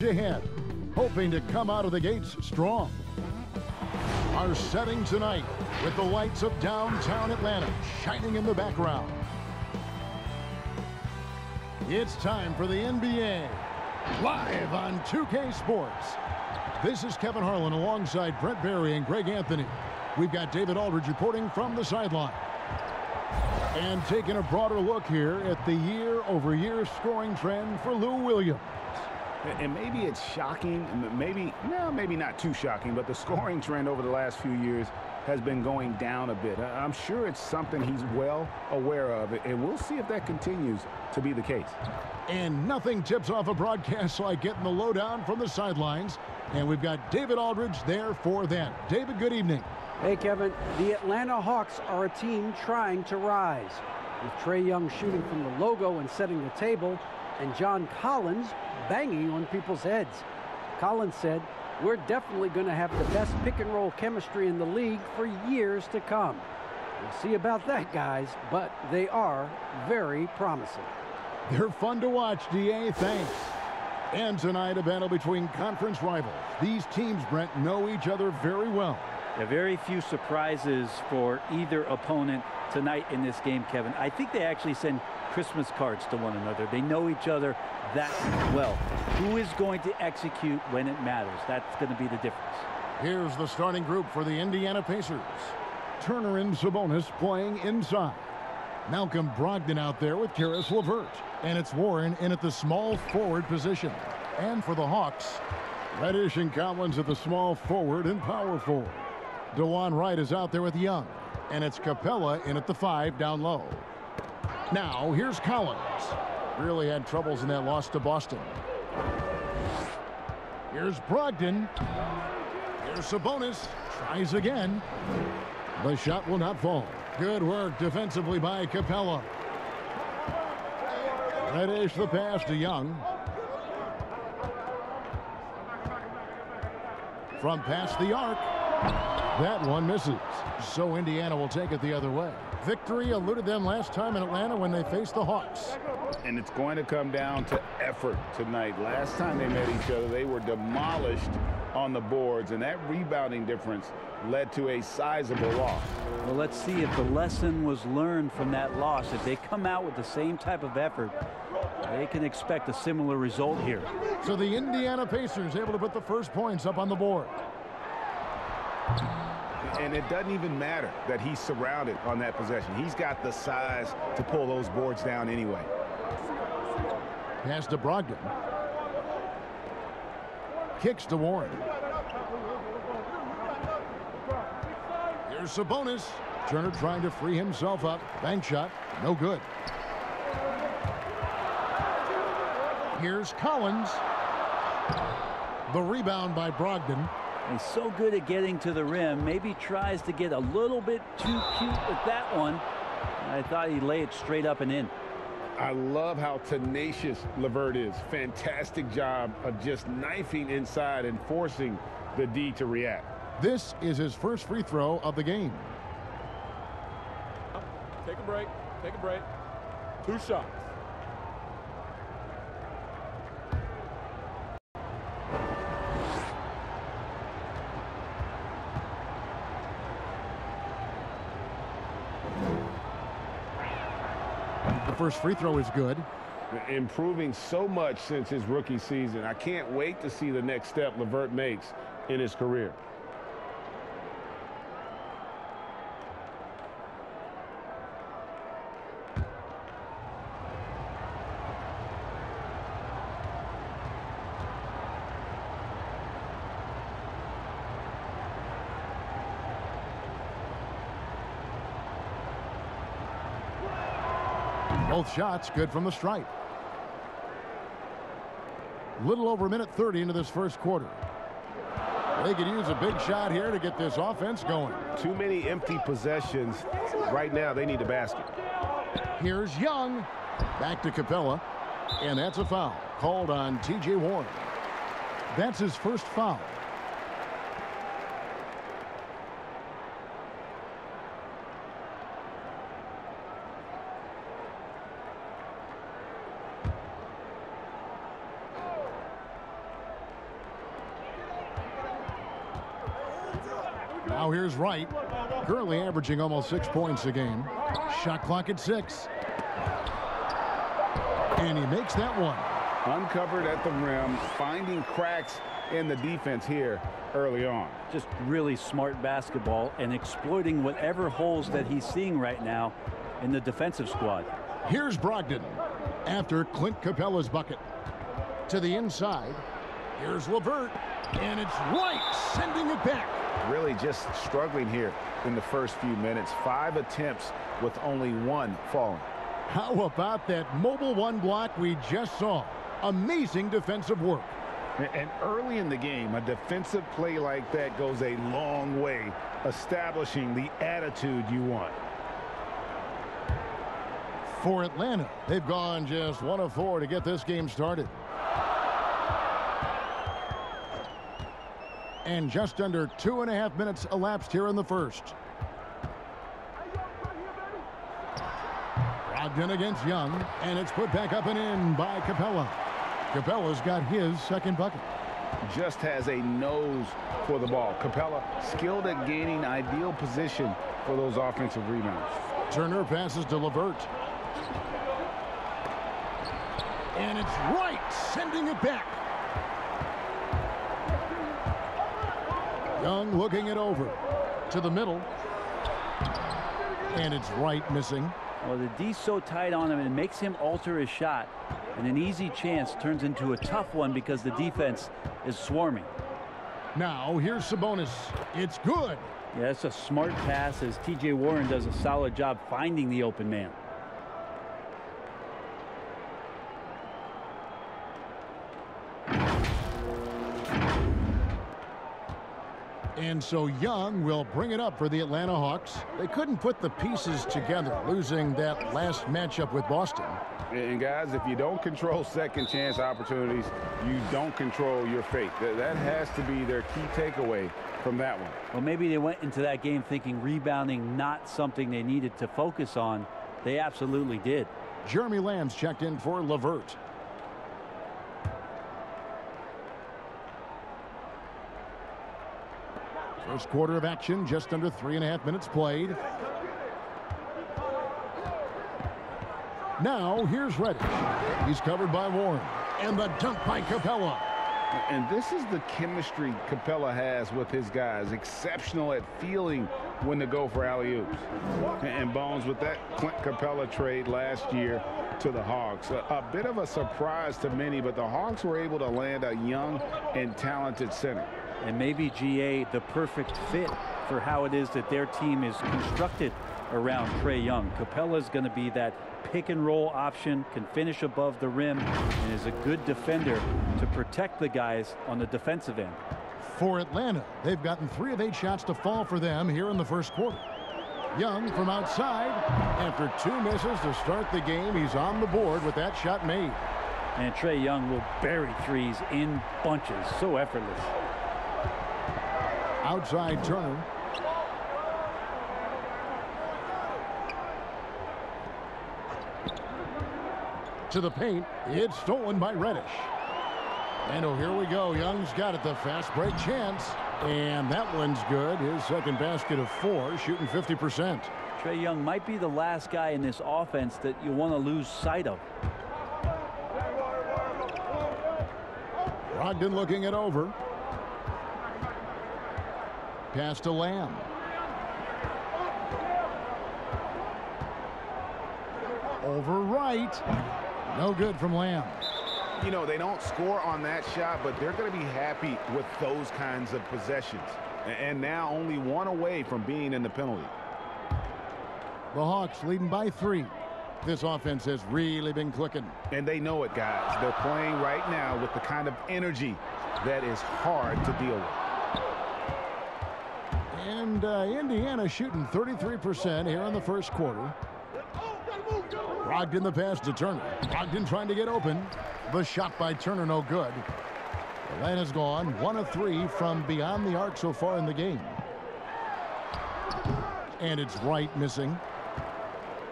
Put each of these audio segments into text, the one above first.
ahead, hoping to come out of the gates strong. Our setting tonight with the lights of downtown Atlanta shining in the background. It's time for the NBA, live on 2K Sports. This is Kevin Harlan alongside Brent Barry and Greg Anthony. We've got David Aldridge reporting from the sideline. And taking a broader look here at the year-over-year scoring trend for Lou Williams. And maybe it's shocking, maybe not too shocking, but the scoring trend over the last few years has been going down a bit. I'm sure it's something he's well aware of, and we'll see if that continues to be the case. And nothing tips off a broadcast like getting the lowdown from the sidelines. And we've got David Aldridge there for that. David, good evening. Hey, Kevin. The Atlanta Hawks are a team trying to rise, with Trae Young shooting from the logo and setting the table, and John Collins banging on people's heads. Collins said, "We're definitely going to have the best pick-and-roll chemistry in the league for years to come." We'll see about that, guys, but they are very promising. They're fun to watch, DA. Thanks. And tonight, a battle between conference rivals. These teams, Brent, know each other very well. There are very few surprises for either opponent tonight in this game, Kevin. I think they actually send Christmas cards to one another. They know each other that well. Who is going to execute when it matters? That's going to be the difference. Here's the starting group for the Indiana Pacers. Turner and Sabonis playing inside. Malcolm Brogdon out there with Karis LeVert. And it's Warren in at the small forward position. And for the Hawks, Reddish and Collins at the small forward and power forward. DeJuan Wright is out there with Young. And it's Capella in at the 5 down low. Now, here's Collins. Really had troubles in that loss to Boston. Here's Brogdon. Here's Sabonis. Tries again. The shot will not fall. Good work defensively by Capella. Reddish the pass to Young. From past the arc. That one misses. So Indiana will take it the other way. Victory eluded them last time in Atlanta when they faced the Hawks. And it's going to come down to effort tonight. Last time they met each other, they were demolished on the boards, and that rebounding difference led to a sizable loss. Well, let's see if the lesson was learned from that loss. If they come out with the same type of effort, they can expect a similar result here. So the Indiana Pacers able to put the first points up on the board. And it doesn't even matter that he's surrounded on that possession. He's got the size to pull those boards down anyway. Pass to Brogdon. Kicks to Warren. Here's Sabonis. Turner trying to free himself up. Bank shot. No good. Here's Collins. The rebound by Brogdon. He's so good at getting to the rim. Maybe tries to get a little bit too cute with that one. I thought he'd lay it straight up and in. I love how tenacious LeVert is. Fantastic job of just knifing inside and forcing the D to react. This is his first free throw of the game. Take a break. Take a break. 2 shots. First free throw is good. Improving so much since his rookie season. I can't wait to see the next step LeVert makes in his career. Both shots good from the stripe. Little over a minute 30 into this first quarter. They could use a big shot here to get this offense going. Too many empty possessions. Right now, they need a basket. Here's Young. Back to Capella. And that's a foul called on T.J. Warren. That's his first foul. Now here's Wright, currently averaging almost 6 points a game. Shot clock at 6. And he makes that one. Uncovered at the rim, finding cracks in the defense here early on. Just really smart basketball and exploiting whatever holes that he's seeing right now in the defensive squad. Here's Brogdon after Clint Capella's bucket. To the inside, here's LeVert, and it's Wright sending it back. Really just struggling here in the first few minutes. 5 attempts with only 1 falling. How about that mobile 1 block we just saw? Amazing defensive work. And early in the game, a defensive play like that goes a long way, establishing the attitude you want. For Atlanta, they've gone just 1 of 4 to get this game started. And just under 2.5 minutes elapsed here in the first. Brogdon against Young, and it's put back up and in by Capella. Capella's got his second bucket. Just has a nose for the ball. Capella skilled at gaining ideal position for those offensive rebounds. Turner passes to LeVert. And it's Wright sending it back. Young looking it over to the middle. And it's Wright missing. Well, the D's so tight on him, it makes him alter his shot. And an easy chance turns into a tough one because the defense is swarming. Now here's Sabonis. It's good. Yeah, that's a smart pass as T.J. Warren does a solid job finding the open man. And so Young will bring it up for the Atlanta Hawks. They couldn't put the pieces together, losing that last matchup with Boston. And guys, if you don't control second chance opportunities, you don't control your fate. That has to be their key takeaway from that one. Well, maybe they went into that game thinking rebounding not something they needed to focus on. They absolutely did. Jeremy Lamb's checked in for LeVert. First quarter of action, just under 3.5 minutes played. Now here's Reddish. He's covered by Warren. And the dunk by Capella. And this is the chemistry Capella has with his guys. Exceptional at feeling when to go for alley-oops. And Bones, with that Clint Capella trade last year to the Hawks, a bit of a surprise to many, but the Hawks were able to land a young and talented center. And maybe GA the perfect fit for how it is that their team is constructed around Trae Young. Capella's going to be that pick and roll option, can finish above the rim, and is a good defender to protect the guys on the defensive end. For Atlanta, they've gotten 3 of 8 shots to fall for them here in the first quarter. Young from outside. After 2 misses to start the game, he's on the board with that shot made. And Trae Young will bury threes in bunches. So effortless. Outside Turner. To the paint. It's stolen by Reddish. And oh, here we go. Young's got it. The fast break chance. And that one's good. His second basket of 4, shooting 50%. Trae Young might be the last guy in this offense that you want to lose sight of. Brogdon looking it over. Pass to Lamb. Over Wright. No good from Lamb. You know, they don't score on that shot, but they're going to be happy with those kinds of possessions. And now only 1 away from being in the penalty. The Hawks leading by 3. This offense has really been clicking. And they know it, guys. They're playing right now with the kind of energy that is hard to deal with. And Indiana shooting 33% here in the first quarter. Brogdon the pass to Turner. Brogdon trying to get open. The shot by Turner no good. Atlanta's gone 1 of 3 from beyond the arc so far in the game. And it's Wright missing.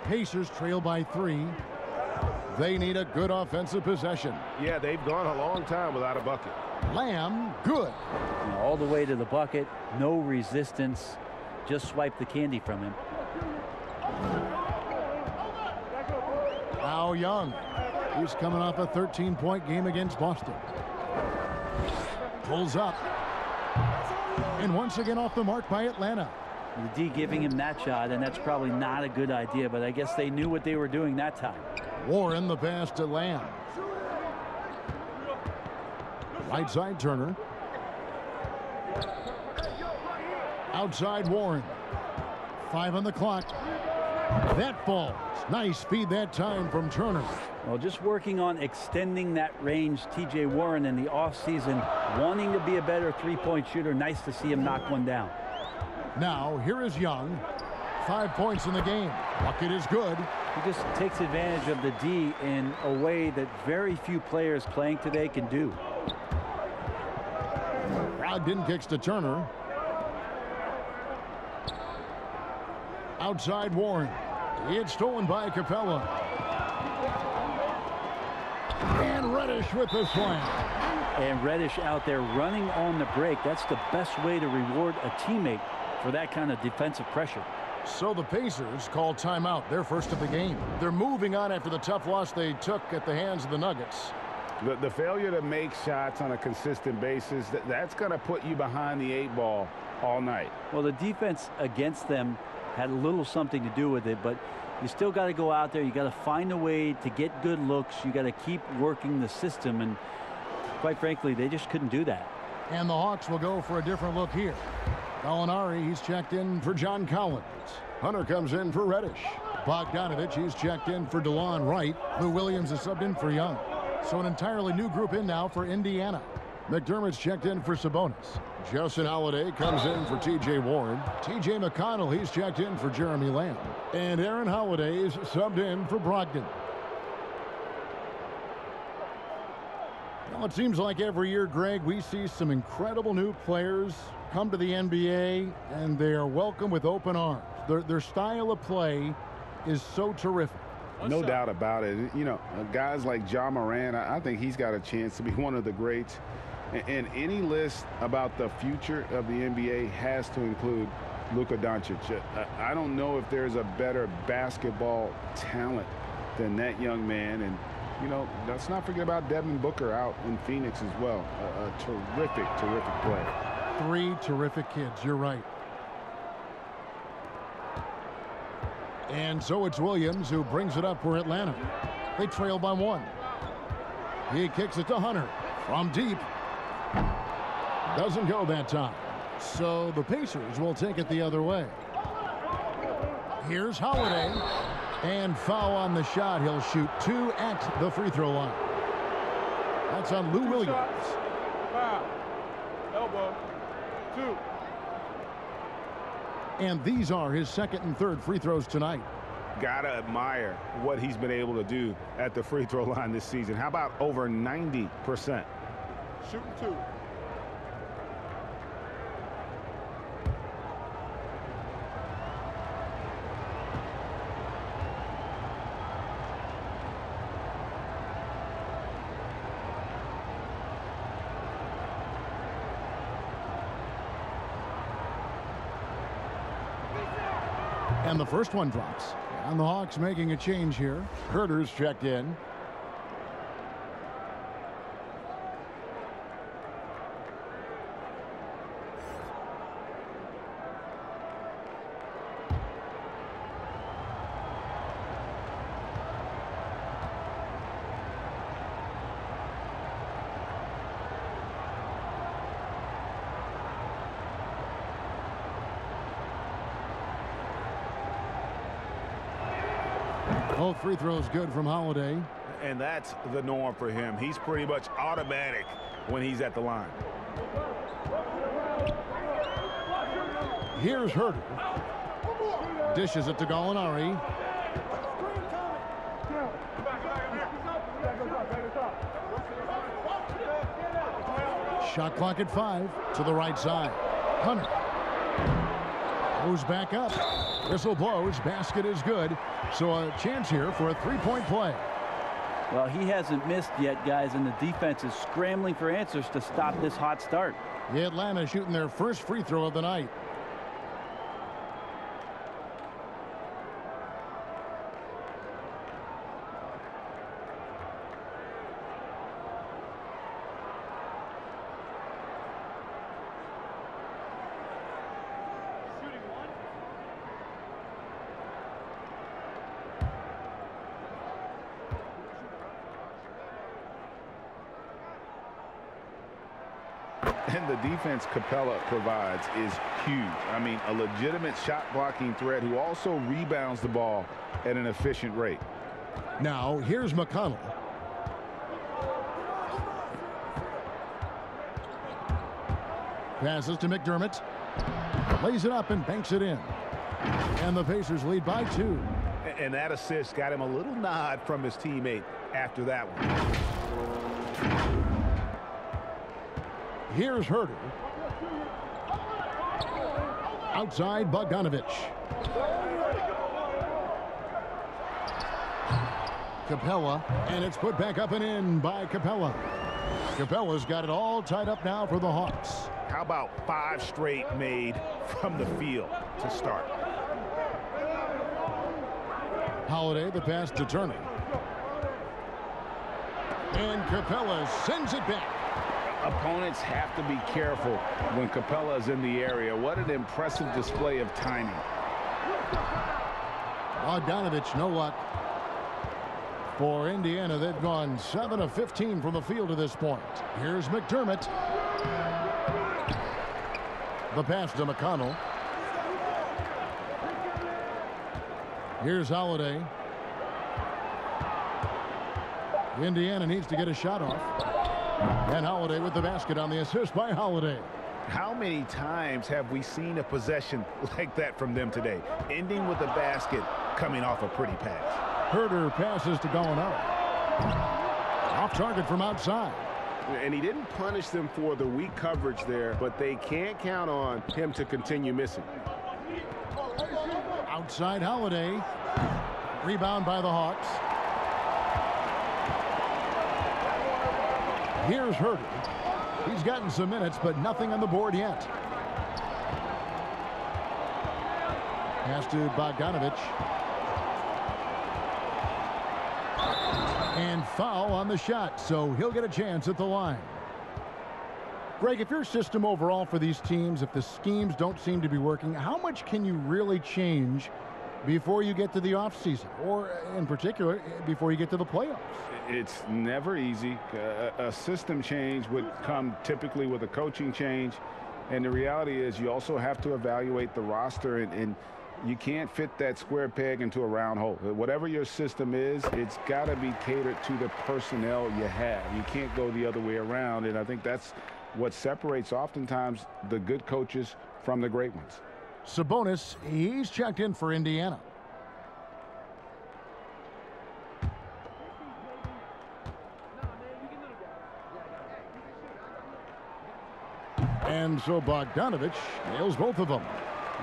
Pacers trail by 3. They need a good offensive possession. Yeah, they've gone a long time without a bucket. Lamb, good. All the way to the bucket, no resistance. Just swipe the candy from him. Now Young. He's coming off a 13-point game against Boston. Pulls up. And once again off the mark by Atlanta. The D giving him that shot, and that's probably not a good idea, but I guess they knew what they were doing that time. Warren the pass to Lamb. Right side Turner. Outside Warren. 5 on the clock. That falls. Nice feed that time from Turner. Well, just working on extending that range, T.J. Warren in the offseason, wanting to be a better three-point shooter. Nice to see him knock one down. Now, here is Young. 5 points in the game. Bucket is good. He just takes advantage of the D in a way that very few players playing today can do. Brogdon kicks to Turner. Outside Warren. It's stolen by Capella. And Reddish with the slam. And Reddish out there running on the break. That's the best way to reward a teammate for that kind of defensive pressure. So the Pacers call timeout, their first of the game. They're moving on after the tough loss they took at the hands of the Nuggets. The failure to make shots on a consistent basis, that's going to put you behind the 8 ball all night. Well, the defense against them had a little something to do with it, but you still got to go out there. You got to find a way to get good looks. You got to keep working the system, and quite frankly, they just couldn't do that. And the Hawks will go for a different look here. Gallinari, he's checked in for John Collins. Hunter comes in for Reddish. Bogdanovich, he's checked in for DeLon Wright. Lou Williams is subbed in for Young. So an entirely new group in now for Indiana. McDermott's checked in for Sabonis. Justin Holiday comes in for T.J. Warren. T.J. McConnell, he's checked in for Jeremy Lamb. And Aaron Holiday is subbed in for Brogdon. Well, it seems like every year, Greg, we see some incredible new players come to the NBA, and they are welcome with open arms. Their style of play is so terrific. No doubt about it. You know, guys like Ja Morant, I think he's got a chance to be one of the greats. And any list about the future of the NBA has to include Luka Doncic. I don't know if there's a better basketball talent than that young man. And, you know, let's not forget about Devin Booker out in Phoenix as well. A terrific, terrific play. 3 terrific kids, you're right. And so it's Williams who brings it up for Atlanta. They trail by 1. He kicks it to Hunter from deep. Doesn't go that time. So the Pacers will take it the other way. Here's Holiday. And foul on the shot. He'll shoot 2 at the free throw line. That's on Lou Williams. Foul. Elbow. 2. And these are his second and third free throws tonight. Gotta admire what he's been able to do at the free throw line this season. How about over 90%? Shooting 2. And the first one drops. And the Hawks making a change here. Herter's checked in. Both free throws good from Holiday. And that's the norm for him. He's pretty much automatic when he's at the line. Here's Herter. Dishes it to Gallinari. Shot clock at 5 to the right side. Hunter goes back up. Whistle blows. Basket is good. So a chance here for a three-point play. Well, he hasn't missed yet, guys, and the defense is scrambling for answers to stop this hot start. The Atlanta shooting their first free throw of the night. And the defense Capella provides is huge. I mean, a legitimate shot blocking threat who also rebounds the ball at an efficient rate. Now, here's McConnell. Passes to McDermott. Lays it up and banks it in. And the Pacers lead by 2. And that assist got him a little nod from his teammate after that one. Here's Herter. Outside Bogdanovich. Capella, and it's put back up and in by Capella. Capella's got it all tied up now for the Hawks. How about 5 straight made from the field to start? Holiday, the pass to Turner. And Capella sends it back. Opponents have to be careful when Capella is in the area. What an impressive display of timing. Bogdanovich, no luck. For Indiana, they've gone 7 of 15 from the field to this point. Here's McDermott. The pass to McConnell. Here's Holiday. Indiana needs to get a shot off. And Holiday with the basket on the assist by Holiday. How many times have we seen a possession like that from them today? Ending with a basket, coming off a pretty pass. Herter passes to going up. Off target from outside. And he didn't punish them for the weak coverage there, but they can't count on him to continue missing. Outside Holiday. Rebound by the Hawks. Here's Herter. He's gotten some minutes, but nothing on the board yet. Pass to Bogdanovich. And foul on the shot, so he'll get a chance at the line. Greg, if your system overall for these teams, if the schemes don't seem to be working, how much can you really change before you get to the offseason, or in particular, before you get to the playoffs? It's never easy. A system change would come typically with a coaching change. And the reality is you also have to evaluate the roster, and you can't fit that square peg into a round hole. Whatever your system is, it's got to be catered to the personnel you have. You can't go the other way around, and I think that's what separates oftentimes the good coaches from the great ones. Sabonis, he's checked in for Indiana. And so Bogdanovich nails both of them.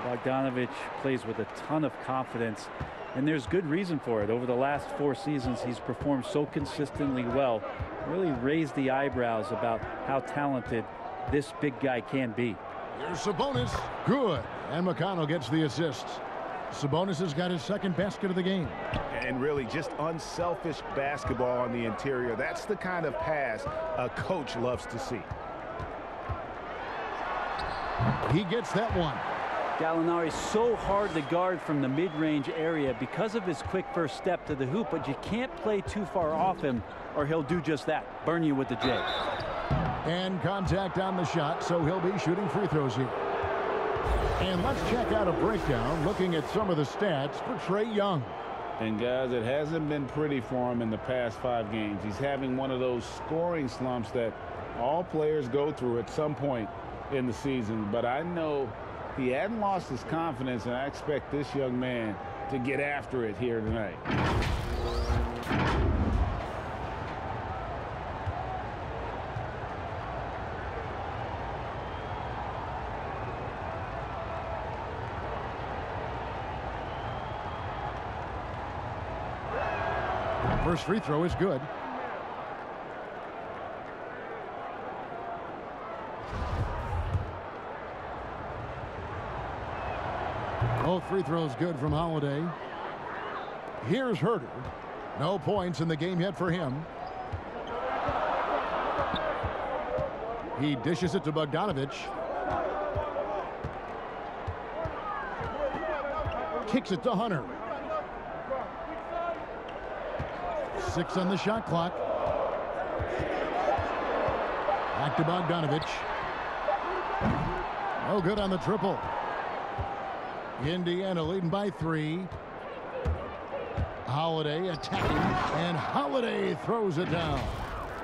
Bogdanovich plays with a ton of confidence, and there's good reason for it. Over the last 4 seasons, he's performed so consistently well, really raised the eyebrows about how talented this big guy can be. Here's Sabonis. Good. And McConnell gets the assist. Sabonis has got his second basket of the game. And really just unselfish basketball on the interior. That's the kind of pass a coach loves to see. He gets that one. Gallinari's so hard to guard from the mid-range area because of his quick first step to the hoop, but you can't play too far off him or he'll do just that, burn you with the J. And contact on the shot, so he'll be shooting free throws here. And let's check out a breakdown looking at some of the stats for Trae Young. And guys, it hasn't been pretty for him in the past 5 games. He's having one of those scoring slumps that all players go through at some point in the season, but I know he hadn't lost his confidence, and I expect this young man to get after it here tonight. First free throw is good. Both free throws good from Holiday. Here's Herter. No points in the game yet for him. He dishes it to Bogdanovich. Kicks it to Hunter. 6 on the shot clock. Back to Bogdanovich. No good on the triple. Indiana leading by 3. Holiday attacking, and Holiday throws it down.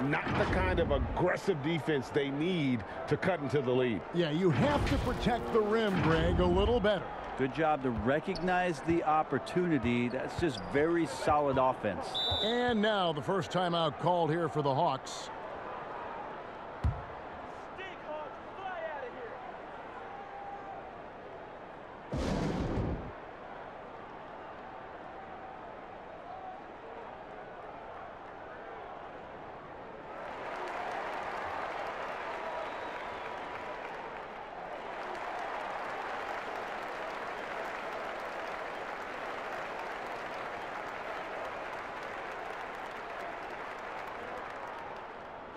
Not the kind of aggressive defense they need to cut into the lead. Yeah, you have to protect the rim, Greg, a little better. Good job to recognize the opportunity. That's just very solid offense. And now the first timeout called here for the Hawks.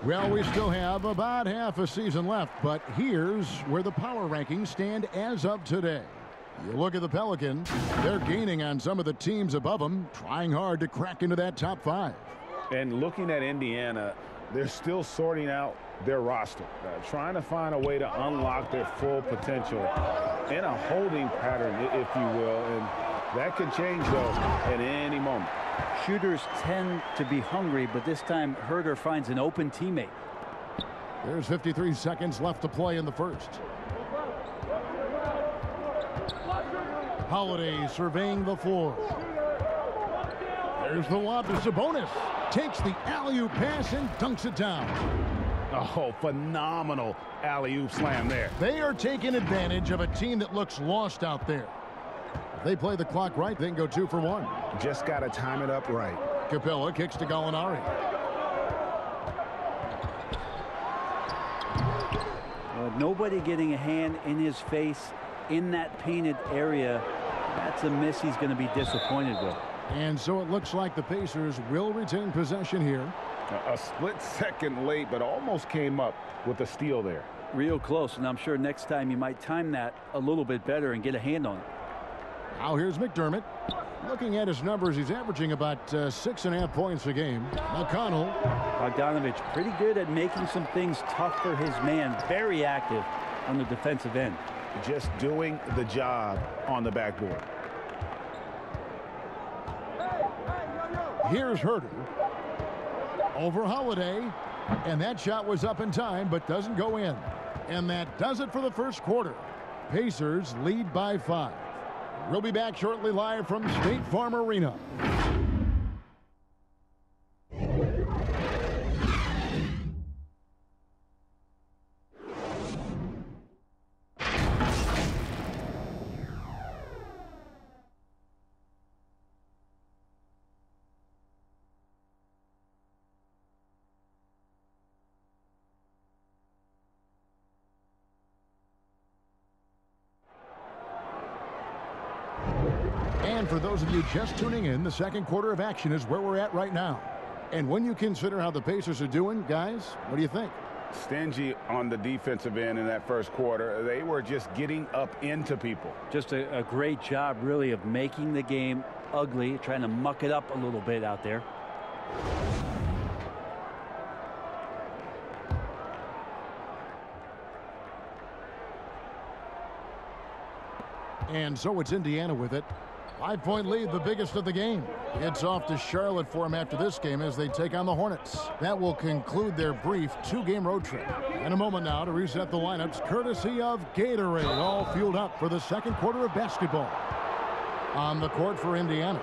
Well, we still have about half a season left, but here's where the power rankings stand as of today. You look at the Pelicans, they're gaining on some of the teams above them, trying hard to crack into that top 5. And looking at Indiana, they're still sorting out their roster, trying to find a way to unlock their full potential in a holding pattern, if you will, and that could change, though, at any moment. Shooters tend to be hungry, but this time Herter finds an open teammate. There's 53 seconds left to play in the first. Holiday surveying the floor. There's the lob to Sabonis. Takes the alley-oop pass and dunks it down. Oh, phenomenal alley-oop slam there. They are taking advantage of a team that looks lost out there. If they play the clock right, they can go 2 for 1. Just got to time it up right. Capella kicks to Gallinari. Nobody getting a hand in his face in that painted area. That's a miss he's going to be disappointed with. And so it looks like the Pacers will retain possession here. A split second late, but almost came up with a steal there. Real close, and I'm sure next time you might time that a little bit better and get a hand on it. Now here's McDermott. Looking at his numbers, he's averaging about 6.5 points a game. McConnell. Bogdanovich pretty good at making some things tough for his man. Very active on the defensive end. Just doing the job on the backboard. Here's Herter. Over Holiday. And that shot was up in time, but doesn't go in. And that does it for the first quarter. Pacers lead by 5. We'll be back shortly live from State Farm Arena. And for those of you just tuning in, the second quarter of action is where we're at right now. And when you consider how the Pacers are doing, guys, what do you think? Stingy on the defensive end in that first quarter. They were just getting up into people. Just a great job, really, of making the game ugly, trying to muck it up a little bit out there. And so it's Indiana with it. 5-point lead, the biggest of the game. It's off to Charlotte for them after this game as they take on the Hornets. That will conclude their brief 2-game road trip. In a moment now to reset the lineups, courtesy of Gatorade, all fueled up for the second quarter of basketball. On the court for Indiana,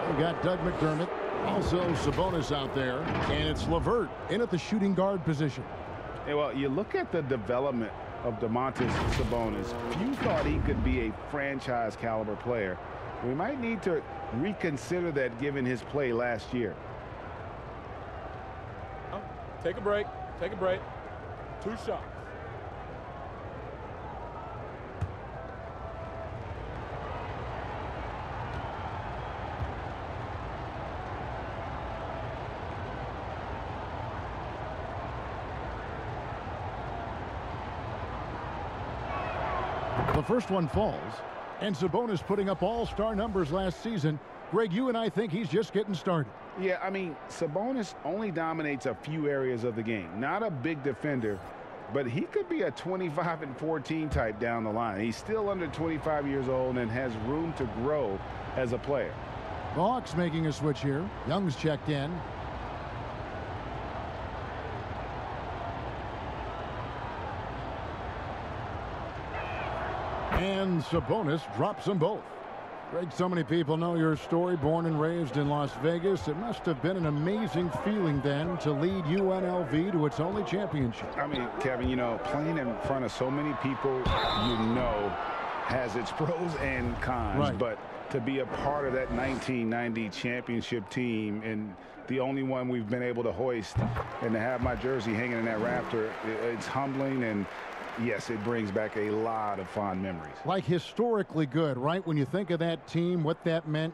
we got Doug McDermott, also Sabonis out there, and it's LeVert in at the shooting guard position. Hey, well, you look at the development of Domantas Sabonis. Few thought he could be a franchise caliber player. We might need to reconsider that given his play last year. Take a break. Take a break. 2 shots. The first one falls, and Sabonis putting up all-star numbers last season. Greg, you and I think he's just getting started. Yeah, I mean, Sabonis only dominates a few areas of the game. Not a big defender, but he could be a 25-14 type down the line. He's still under 25 years old and has room to grow as a player. The Hawks making a switch here. Young's checked in. And Sabonis drops them both. Greg, so many people know your story. Born and raised in Las Vegas. It must have been an amazing feeling then to lead UNLV to its only championship. I mean, Kevin, you know, playing in front of so many people, you know, has its pros and cons. Right. But to be a part of that 1990 championship team and the only one we've been able to hoist and to have my jersey hanging in that rafter, it's humbling, and yes, it brings back a lot of fond memories. Like historically good, right? When you think of that team, what that meant,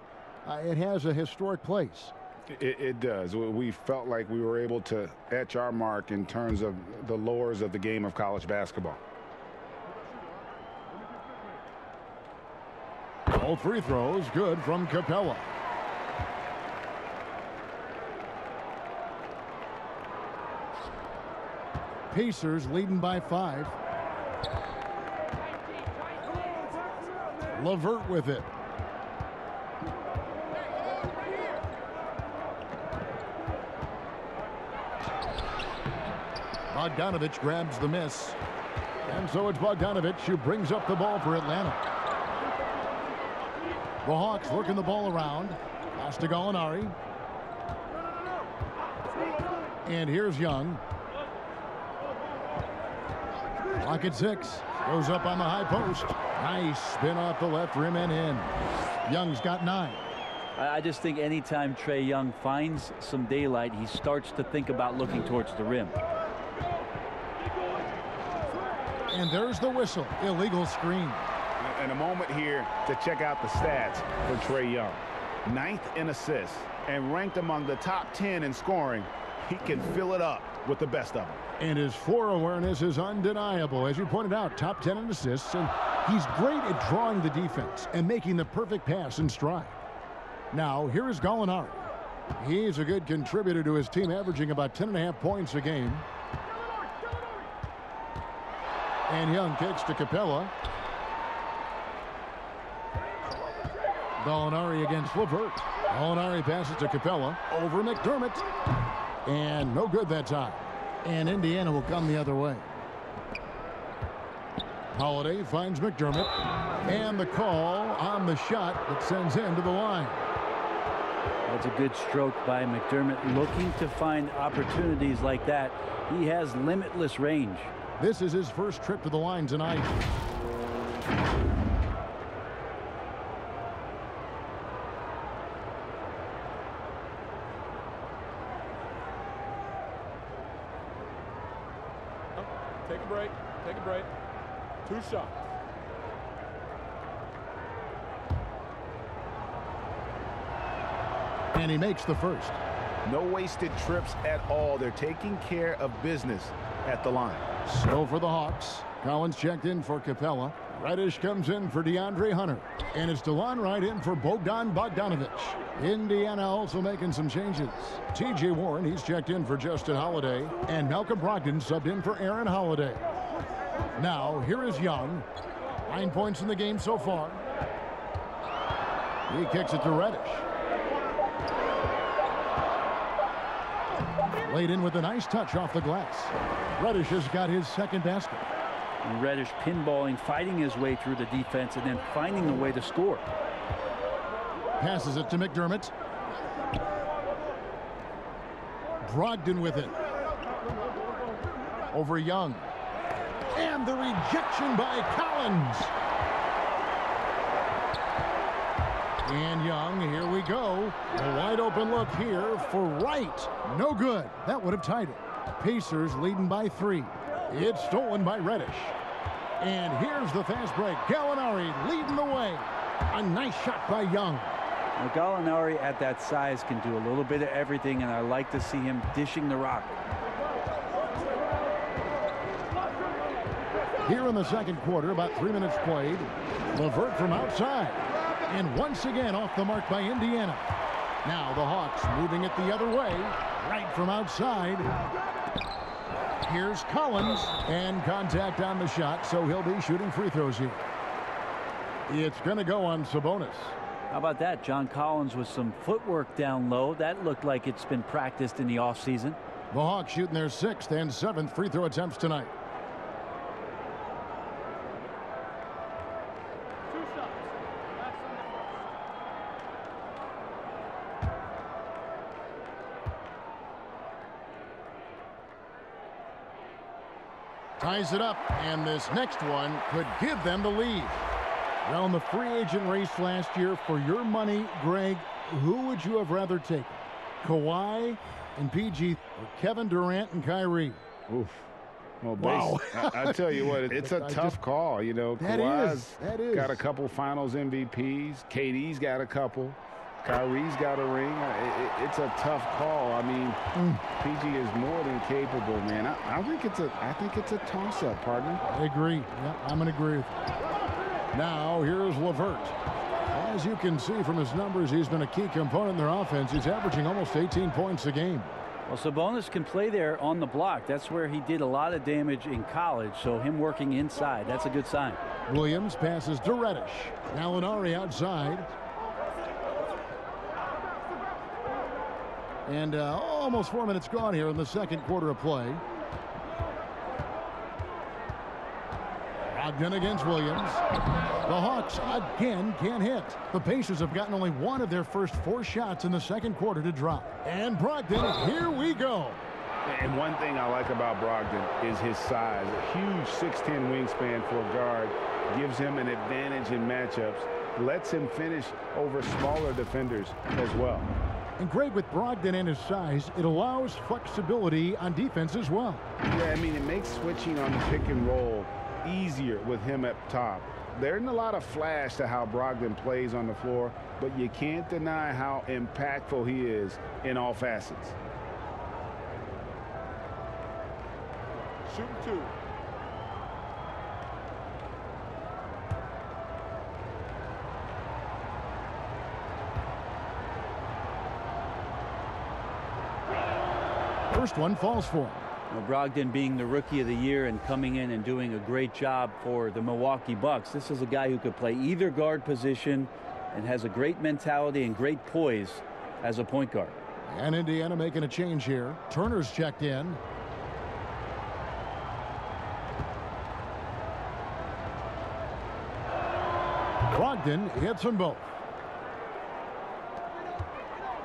it has a historic place. It does. We felt like we were able to etch our mark in terms of the lores of the game of college basketball. All free throws good from Capella. Pacers leading by 5. LeVert with it. Bogdanovich grabs the miss. And so it's Bogdanovich who brings up the ball for Atlanta. The Hawks working the ball around. Pass to Gallinari. And here's Young. Clock at 6. Goes up on the high post. Nice spin off the left rim and in. Young's got 9. I just think anytime Trae Young finds some daylight, he starts to think about looking towards the rim. And there's the whistle. Illegal screen. And a moment here to check out the stats for Trae Young. 9th in assists and ranked among the top 10 in scoring. He can fill it up with the best of them. And his floor awareness is undeniable. As you pointed out, top 10 in assists, and he's great at drawing the defense and making the perfect pass in stride. Now, here is Gallinari. He's a good contributor to his team, averaging about 10.5 points a game. And Young kicks to Capella. Gallinari against LeVert. Gallinari passes to Capella. Over McDermott. And no good that time. And Indiana will come the other way. Holiday finds McDermott. And the call on the shot that sends him to the line. That's a good stroke by McDermott, looking to find opportunities like that. He has limitless range. This is his first trip to the line tonight. Take a break. Take a break. 2 shots. And he makes the first. No wasted trips at all. They're taking care of business at the line. So for the Hawks, Collins checked in for Capella. Reddish comes in for DeAndre Hunter. And it's DeLon Wright in for Bogdan Bogdanovich. Indiana also making some changes. T.J. Warren, he's checked in for Justin Holiday. And Malcolm Brogdon subbed in for Aaron Holiday. Now, here is Young. 9 points in the game so far. He kicks it to Reddish. Laid in with a nice touch off the glass. Reddish has got his second basket. And Reddish pinballing, fighting his way through the defense, and then finding a way to score. Passes it to McDermott. Brogdon with it. Over Young. And the rejection by Collins. And Young, here we go. A wide open look here for Wright. No good. That would have tied it. Pacers leading by 3. It's stolen by Reddish. And here's the fast break. Gallinari leading the way. A nice shot by Young. Now, Gallinari at that size can do a little bit of everything, and I like to see him dishing the rock. Here in the second quarter, about 3 minutes played. LeVert from outside. And once again off the mark by Indiana. Now the Hawks moving it the other way. Right from outside. Here's Collins. And contact on the shot, so he'll be shooting free throws here. It's going to go on Sabonis. How about that? John Collins with some footwork down low. That looked like it's been practiced in the offseason. The Hawks shooting their 6th and 7th free throw attempts tonight. Ties it up, and this next one could give them the lead. Well, in the free agent race last year, for your money, Greg, who would you have rather taken? Kawhi and PG, or Kevin Durant and Kyrie? Oof. Well, wow. I tell you what, it's a tough call. You know, Kawhi's got a couple Finals MVPs. KD's got a couple. Kyrie's got a ring. It's a tough call. I mean, PG is more than capable, man. I think it's a toss-up, partner. I agree. Yeah, I'm going to agree with you. Now, here's LeVert. As you can see from his numbers, he's been a key component in their offense. He's averaging almost 18 points a game. Well, Sabonis can play there on the block. That's where he did a lot of damage in college, so him working inside, that's a good sign. Williams passes to Reddish. Gallinari outside. And almost 4 minutes gone here in the second quarter of play. Brogdon against Williams. The Hawks again can't hit. The Pacers have gotten only one of their first 4 shots in the second quarter to drop. And Brogdon, here we go. And one thing I like about Brogdon is his size. A huge 6'10" wingspan for a guard gives him an advantage in matchups. Lets him finish over smaller defenders as well. And Greg, with Brogdon and his size, it allows flexibility on defense as well. Yeah, I mean, it makes switching on the pick and roll easier with him up top. There isn't a lot of flash to how Brogdon plays on the floor, but you can't deny how impactful he is in all facets. Shoot 2. First one falls for him. Well, Brogdon being the rookie of the year and coming in and doing a great job for the Milwaukee Bucks. This is a guy who could play either guard position and has a great mentality and great poise as a point guard. And Indiana making a change here. Turner's checked in. Brogdon hits them both.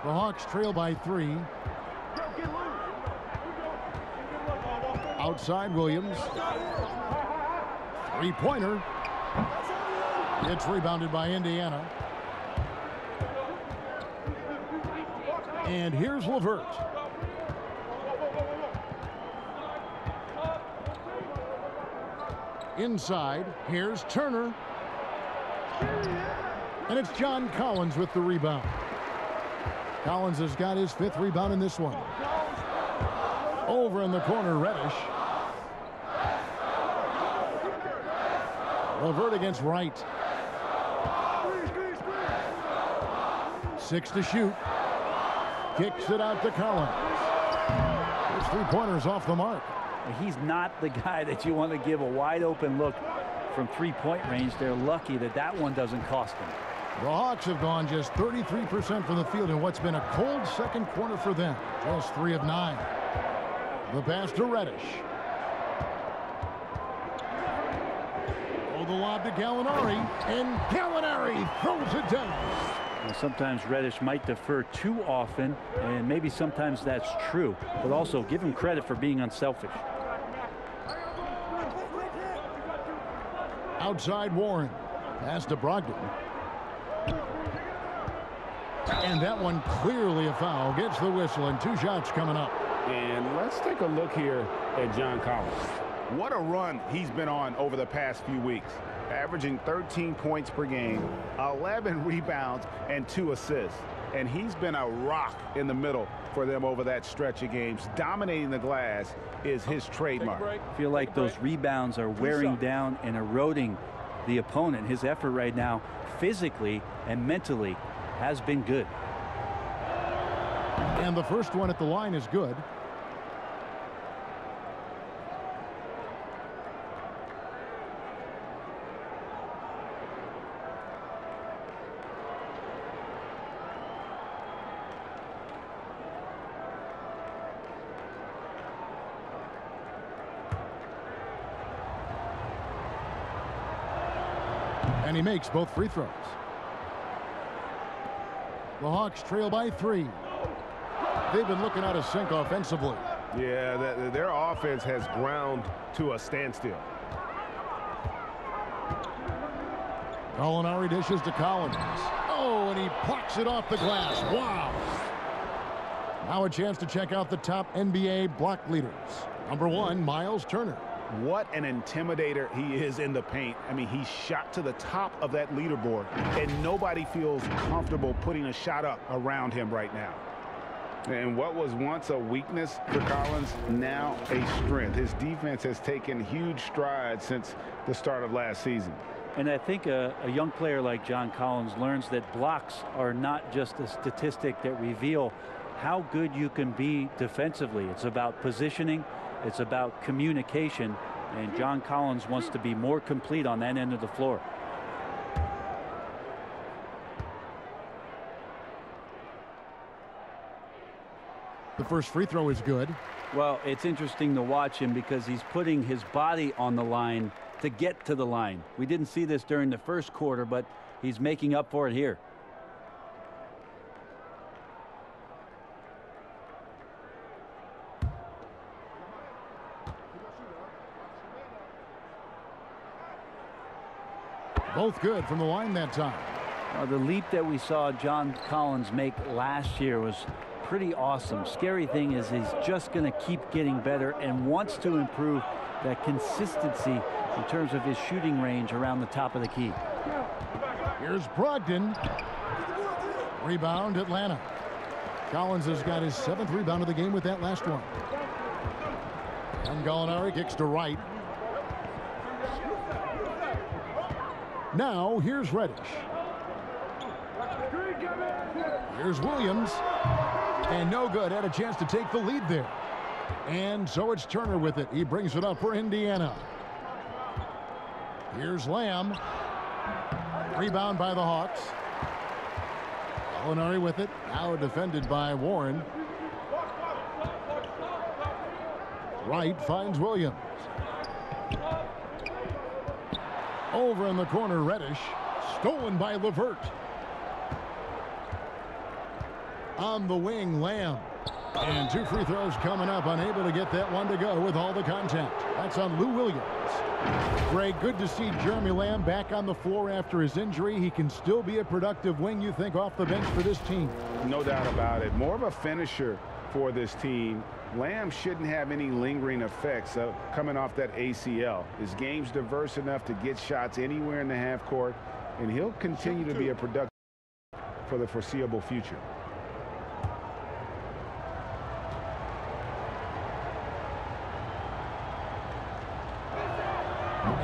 The Hawks trail by 3. Outside Williams. Three-pointer. It's rebounded by Indiana. And here's LeVert. Inside, here's Turner. And it's John Collins with the rebound. Collins has got his 5th rebound in this one. Over in the corner, Reddish. LeVert against Wright. 6 to shoot. Kicks it out to Collins. His 3-pointer's off the mark. He's not the guy that you want to give a wide open look from 3-point range. They're lucky that that one doesn't cost them. The Hawks have gone just 33% from the field in what's been a cold second quarter for them. Just 3 of 9. The pass to Reddish. Oh, the lob to Gallinari. And Gallinari throws it down. Well, sometimes Reddish might defer too often, and maybe sometimes that's true. But also give him credit for being unselfish. Outside Warren. Pass to Brogdon. And that one clearly a foul. Gets the whistle, and 2 shots coming up. And let's take a look here at John Collins. What a run he's been on over the past few weeks. Averaging 13 points per game, 11 rebounds, and 2 assists. and he's been a rock in the middle for them over that stretch of games. Dominating the glass is his trademark. I feel like those rebounds are wearing down and eroding the opponent. His effort right now, physically and mentally, has been good. And the first one at the line is good. And he makes both free throws. The Hawks trail by 3. They've been looking out of sync offensively. Yeah, their offense has ground to a standstill. Gallinari dishes to Collins. Oh, and he plucks it off the glass. Wow. Now a chance to check out the top NBA block leaders. Number 1, Miles Turner. What an intimidator he is in the paint. I mean, he's shot to the top of that leaderboard, and nobody feels comfortable putting a shot up around him right now. And what was once a weakness for Collins, now a strength. His defense has taken huge strides since the start of last season. And I think a young player like John Collins learns that blocks are not just a statistic that reveal how good you can be defensively. It's about positioning. It's about communication, and John Collins wants to be more complete on that end of the floor. The first free throw is good. Well, it's interesting to watch him because he's putting his body on the line to get to the line. We didn't see this during the first quarter, but he's making up for it here. Both good from the line that time. The leap that we saw John Collins make last year was pretty awesome. Scary thing is he's just going to keep getting better and wants to improve that consistency in terms of his shooting range around the top of the key. Here's Brogdon. Rebound, Atlanta. Collins has got his 7th rebound of the game with that last one. And Gallinari kicks to right. Now, here's Reddish. Here's Williams. And no good. Had a chance to take the lead there. And so it's Turner with it. He brings it up for Indiana. Here's Lamb. Rebound by the Hawks. Gallinari with it. Now defended by Warren. Wright finds Williams. Over in the corner, Reddish. Stolen by LeVert. On the wing, Lamb. And 2 free throws coming up. Unable to get that one to go with all the contact. That's on Lou Williams. Greg, good to see Jeremy Lamb back on the floor after his injury. He can still be a productive wing, you think, off the bench for this team. No doubt about it. More of a finisher for this team. Lamb shouldn't have any lingering effects coming off that ACL. His game's diverse enough to get shots anywhere in the half court, and he'll continue to be a productive for the foreseeable future.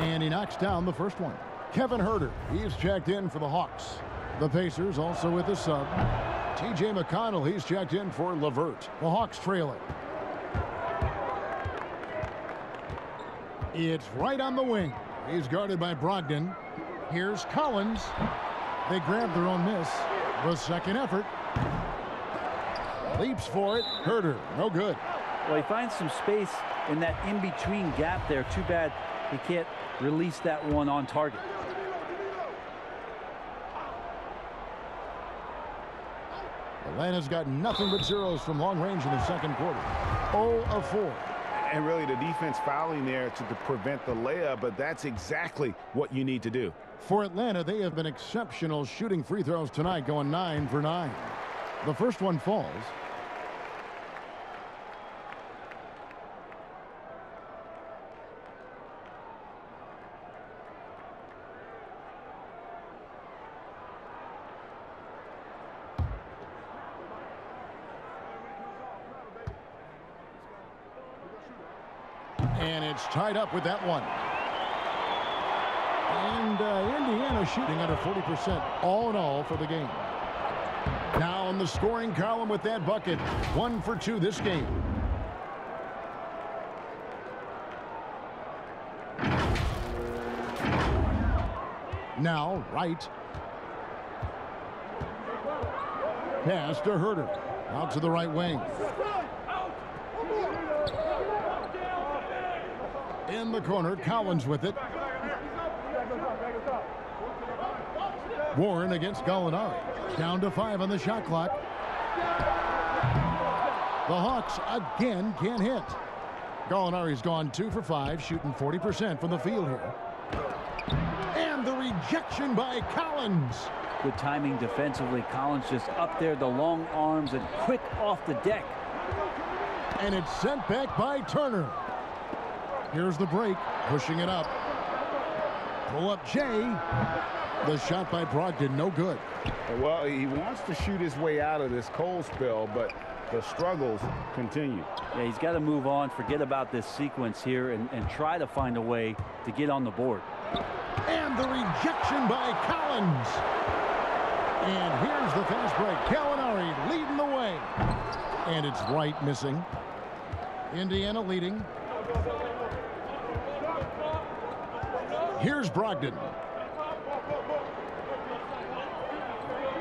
And he knocks down the first one. Kevin Huerter, he's checked in for the Hawks. The Pacers also with the sub. T.J. McConnell, he's checked in for LeVert. The Hawks trailing. It's right on the wing. He's guarded by Brogdon. Here's Collins. They grab their own miss. The second effort. Leaps for it. Huerter, no good. Well, he finds some space in that in-between gap there. Too bad he can't release that one on target. Atlanta's got nothing but zeros from long range in the second quarter. 0 of 4. And really the defense fouling there to prevent the layup, but that's exactly what you need to do. For Atlanta, they have been exceptional shooting free throws tonight, going 9 for 9. The first one falls. And it's tied up with that one. And Indiana shooting under 40% all in all for the game. Now on the scoring column with that bucket. 1 for 2 this game. Now Wright. Pass to Herter. Out to the right wing. In the corner, Collins with it. Warren against Gallinari. Down to 5 on the shot clock. The Hawks again can't hit. Gallinari's gone 2 for 5, shooting 40% from the field here. And the rejection by Collins. Good timing defensively. Collins just up there, the long arms, and quick off the deck. And it's sent back by Turner. Here's the break, pushing it up. Pull up Jay. The shot by Brogdon, no good. Well, he wants to shoot his way out of this cold spell, but the struggles continue. Yeah, he's got to move on, forget about this sequence here, and try to find a way to get on the board. And the rejection by Collins. And here's the fast break. Gallinari leading the way. And it's Wright missing. Indiana leading. Here's Brogdon.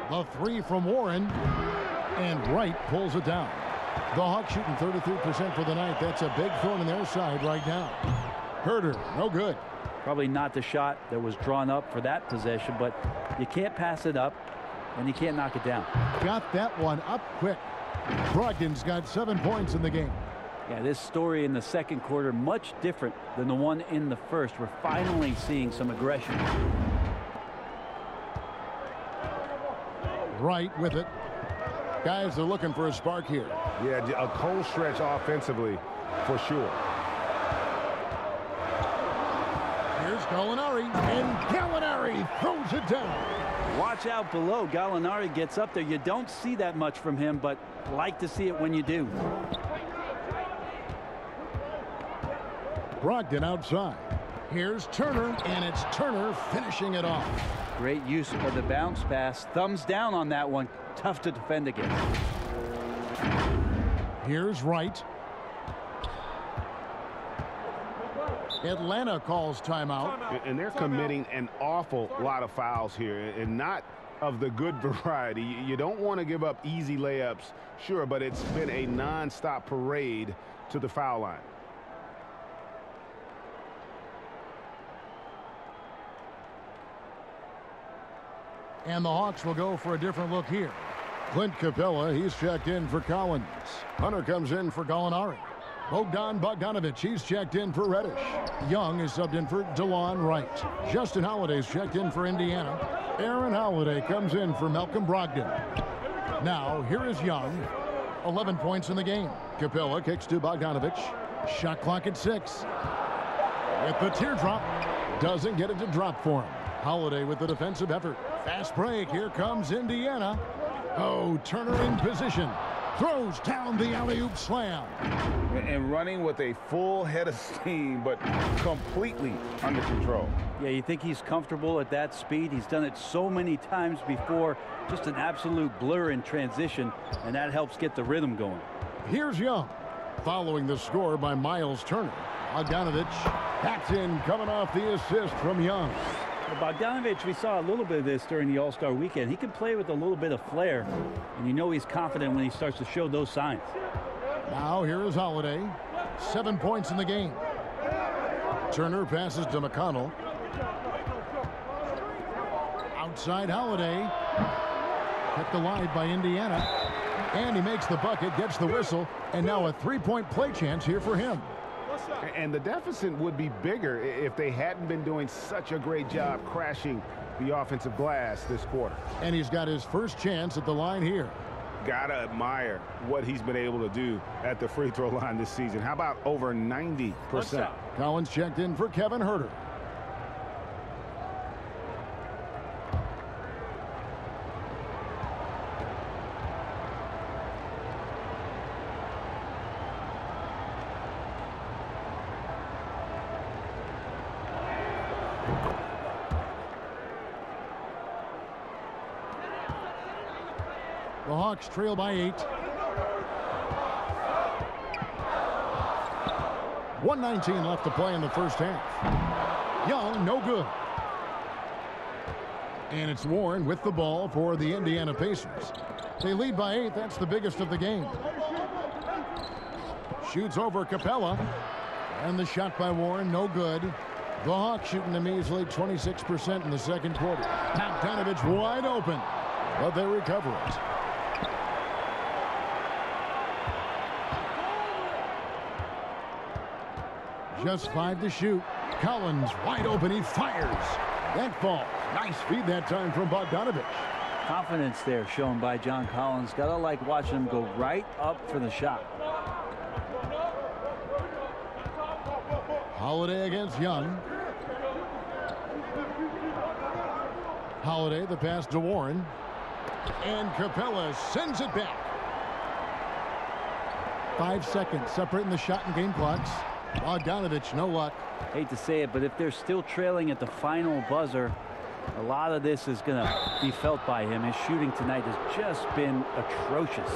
The 3 from Warren. And Wright pulls it down. The Hawks shooting 33% for the night. That's a big thorn in their side right now. Herter, no good. Probably not the shot that was drawn up for that possession, but you can't pass it up, and you can't knock it down. Got that one up quick. Brogdon's got 7 points in the game. Yeah, this story in the second quarter, much different than the one in the first. We're finally seeing some aggression. Wright with it. Guys are looking for a spark here. Yeah, a cold stretch offensively for sure. Here's Gallinari, and Gallinari throws it down. Watch out below. Gallinari gets up there. You don't see that much from him, but like to see it when you do. Brogdon outside. Here's Turner, and it's Turner finishing it off. Great use of the bounce pass. Thumbs down on that one. Tough to defend against. Here's Wright. Atlanta calls timeout. And they're committing an awful lot of fouls here, and not of the good variety. You don't want to give up easy layups, sure, but it's been a non-stop parade to the foul line. And the Hawks will go for a different look here. Clint Capella, he's checked in for Collins. Hunter comes in for Gallinari. Bogdan Bogdanovic, he's checked in for Reddish. Young is subbed in for DeLon Wright. Justin Holiday's checked in for Indiana. Aaron Holiday comes in for Malcolm Brogdon. Now, here is Young. 11 points in the game. Capella kicks to Bogdanovic. Shot clock at 6. With the teardrop. Doesn't get it to drop for him. Holiday with the defensive effort. Fast break. Here comes Indiana. Oh, Turner in position. Throws down the alley-oop slam. And running with a full head of steam, but completely under control. Yeah, you think he's comfortable at that speed. He's done it so many times before. Just an absolute blur in transition, and that helps get the rhythm going. Here's Young. Following the score by Miles Turner. Bogdanovic backs in, coming off the assist from Young. Bogdanovic, we saw a little bit of this during the All-Star weekend. He can play with a little bit of flair, and you know he's confident when he starts to show those signs. Now here is Holiday. 7 points in the game. Turner passes to McConnell. Outside Holiday. Kept alive by Indiana. And he makes the bucket, gets the whistle, and now a three-point play chance here for him. And the deficit would be bigger if they hadn't been doing such a great job crashing the offensive glass this quarter. And he's got his first chance at the line here. Gotta admire what he's been able to do at the free throw line this season. How about over 90%? Collins checked in for Kevin Herter. The Hawks trail by 8. 1:19 left to play in the first half. Young, no good. And it's Warren with the ball for the Indiana Pacers. They lead by 8. That's the biggest of the game. Shoots over Capella. And the shot by Warren, no good. The Hawks shooting a measly 26% in the second quarter. Bogdanovich wide open, but they recover it. Just 5 to shoot. Collins wide open. He fires. That falls. Nice feed that time from Bogdanovich. Confidence there shown by John Collins. Gotta like watching him go right up for the shot. Holiday against Young. Holiday, the pass to Warren. And Capella sends it back. 5 seconds separating the shot and game clocks. Bogdanovich, no luck. Hate to say it, but if they're still trailing at the final buzzer, a lot of this is going to be felt by him. His shooting tonight has just been atrocious.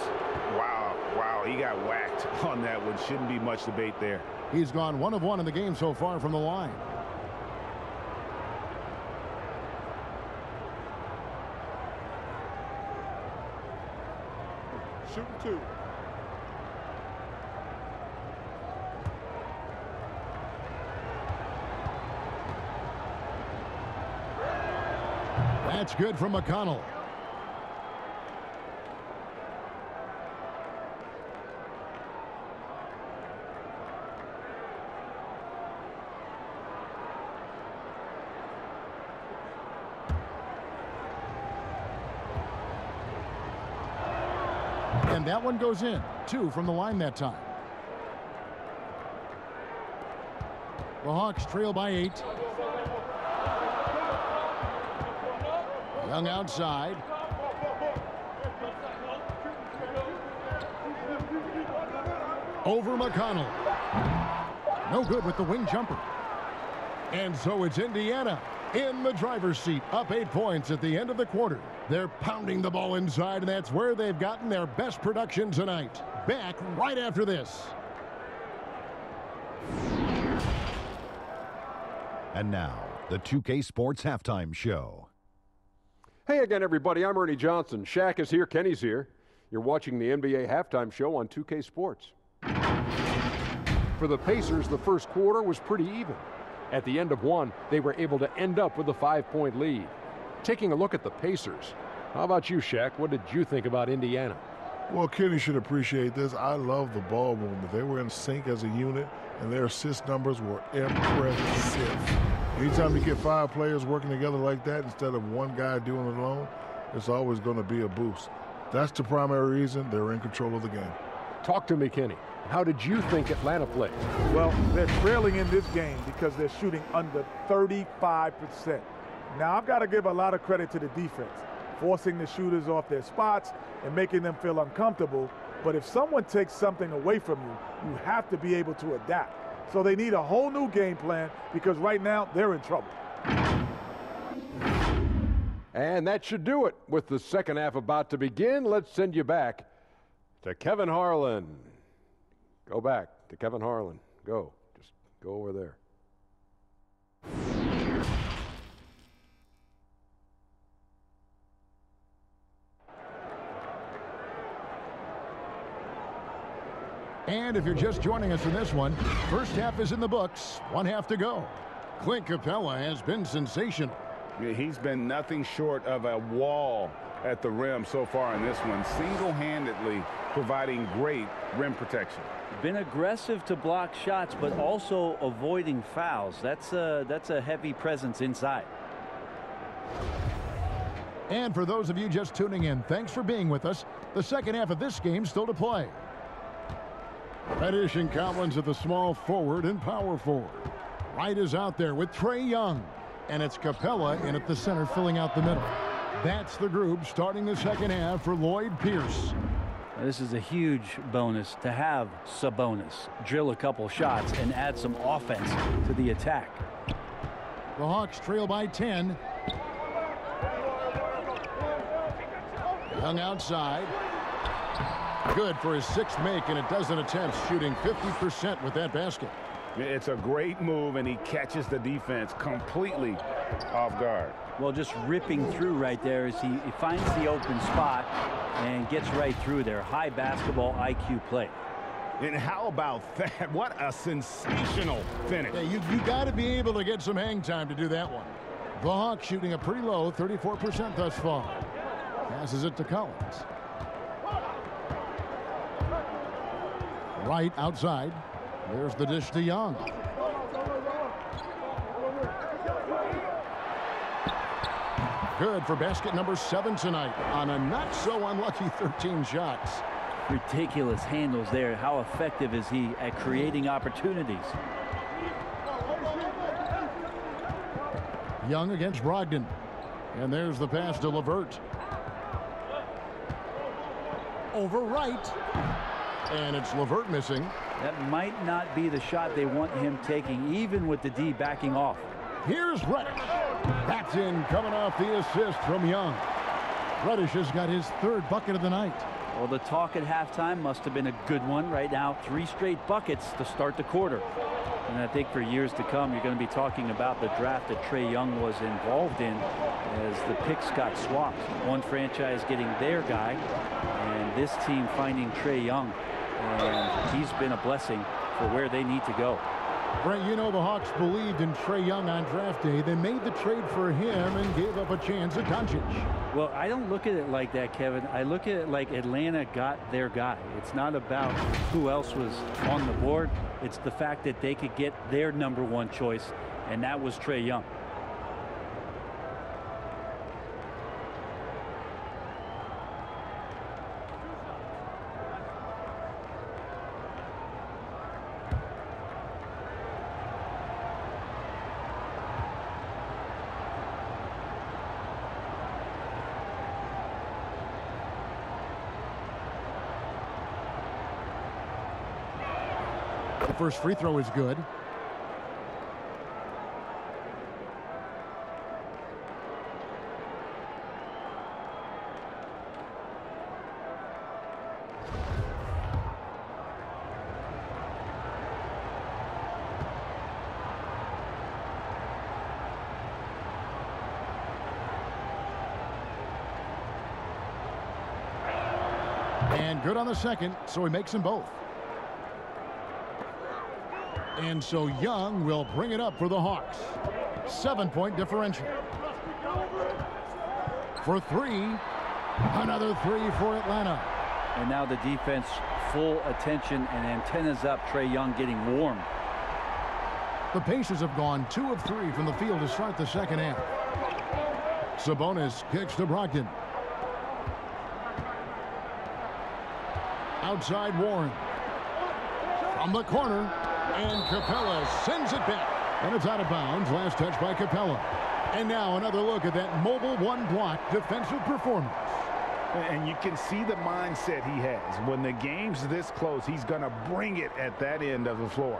Wow, he got whacked on that one. Shouldn't be much debate there. He's gone 1 of 1 in the game so far from the line. Shooting 2. That's good from McConnell. And that one goes in. 2 from the line that time. The Hawks trail by 8. Young outside. Over McConnell. No good with the wing jumper. And so it's Indiana in the driver's seat, up 8 points at the end of the quarter. They're pounding the ball inside, and that's where they've gotten their best production tonight. Back right after this. And now, the 2K Sports Halftime Show. Hey again, everybody. I'm Ernie Johnson. Shaq is here. Kenny's here. You're watching the NBA Halftime Show on 2K Sports. For the Pacers, the first quarter was pretty even. At the end of one, they were able to end up with a 5-point lead. Taking a look at the Pacers, how about you, Shaq? What did you think about Indiana? Well, Kenny should appreciate this. I love the ball movement. They were in sync as a unit, and their assist numbers were impressive. Anytime you get 5 players working together like that instead of one guy doing it alone, it's always going to be a boost. That's the primary reason they're in control of the game. Talk to me, Kenny. How did you think Atlanta played? Well, they're trailing in this game because they're shooting under 35%. Now, I've got to give a lot of credit to the defense, forcing the shooters off their spots and making them feel uncomfortable. But if someone takes something away from you, you have to be able to adapt. So they need a whole new game plan because right now they're in trouble. And that should do it. With the second half about to begin, let's send you back to Kevin Harlan. Go back to Kevin Harlan. Go. Just go over there. And if you're just joining us in this one, first half is in the books. 1 half to go. Clint Capella has been sensational. He's been nothing short of a wall at the rim so far in this one, single-handedly providing great rim protection. Been aggressive to block shots, but also avoiding fouls. That's a heavy presence inside. And for those of you just tuning in, thanks for being with us. The second half of this game still to play. Reddish and Collins at the small forward and power forward. Wright is out there with Trae Young. And it's Capella in at the center filling out the middle. That's the group starting the second half for Lloyd Pierce. This is a huge bonus to have Sabonis drill a couple shots and add some offense to the attack. The Hawks trail by 10. Young outside. Good for his 6th make in a dozen attempts, shooting 50% with that basket. It's a great move, and he catches the defense completely off guard. Well, just ripping through right there as he finds the open spot and gets right through there. High basketball IQ play. And how about that? What a sensational finish. Yeah, you got to be able to get some hang time to do that one. The Hawks shooting a pretty low 34% thus far. Passes it to Collins. Right outside. There's the dish to Young. Good for basket number 7 tonight on a not so unlucky 13 shots. Ridiculous handles there. How effective is he at creating opportunities? Young against Brogdon. And there's the pass to LeVert. Over right. And it's LeVert missing. That might not be the shot they want him taking, even with the D backing off. Here's Reddish. That's in, coming off the assist from Young. Reddish has got his 3rd bucket of the night. Well, the talk at halftime must have been a good one. Right now, 3 straight buckets to start the quarter. And I think for years to come, you're going to be talking about the draft that Trae Young was involved in as the picks got swapped. One franchise getting their guy, and this team finding Trae Young. And he's been a blessing for where they need to go. Brent, you know the Hawks believed in Trae Young on draft day. They made the trade for him and gave up a chance at Doncic. Well, I don't look at it like that, Kevin. I look at it like Atlanta got their guy. It's not about who else was on the board. It's the fact that they could get their #1 choice, and that was Trae Young. The first free throw is good. And good on the second, so he makes them both. And so Young will bring it up for the Hawks. 7-point differential. For 3. Another 3 for Atlanta. And now the defense full attention and antennas up. Trae Young getting warm. The Pacers have gone 2 of 3 from the field to start the second half. Sabonis kicks to Brogdon. Outside Warren. From the corner. And Capella sends it back. And it's out of bounds. Last touch by Capella. And now another look at that mobile 1-block defensive performance. And you can see the mindset he has. When the game's this close, he's going to bring it at that end of the floor.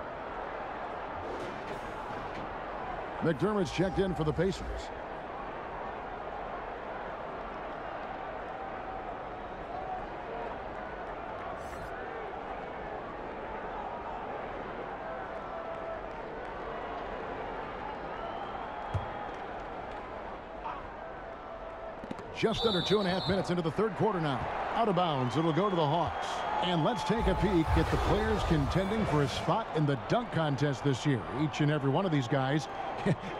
McDermott's checked in for the Pacers. Just under 2.5 minutes into the third quarter now. Out of bounds, it'll go to the Hawks. And let's take a peek at the players contending for a spot in the dunk contest this year. Each and every one of these guys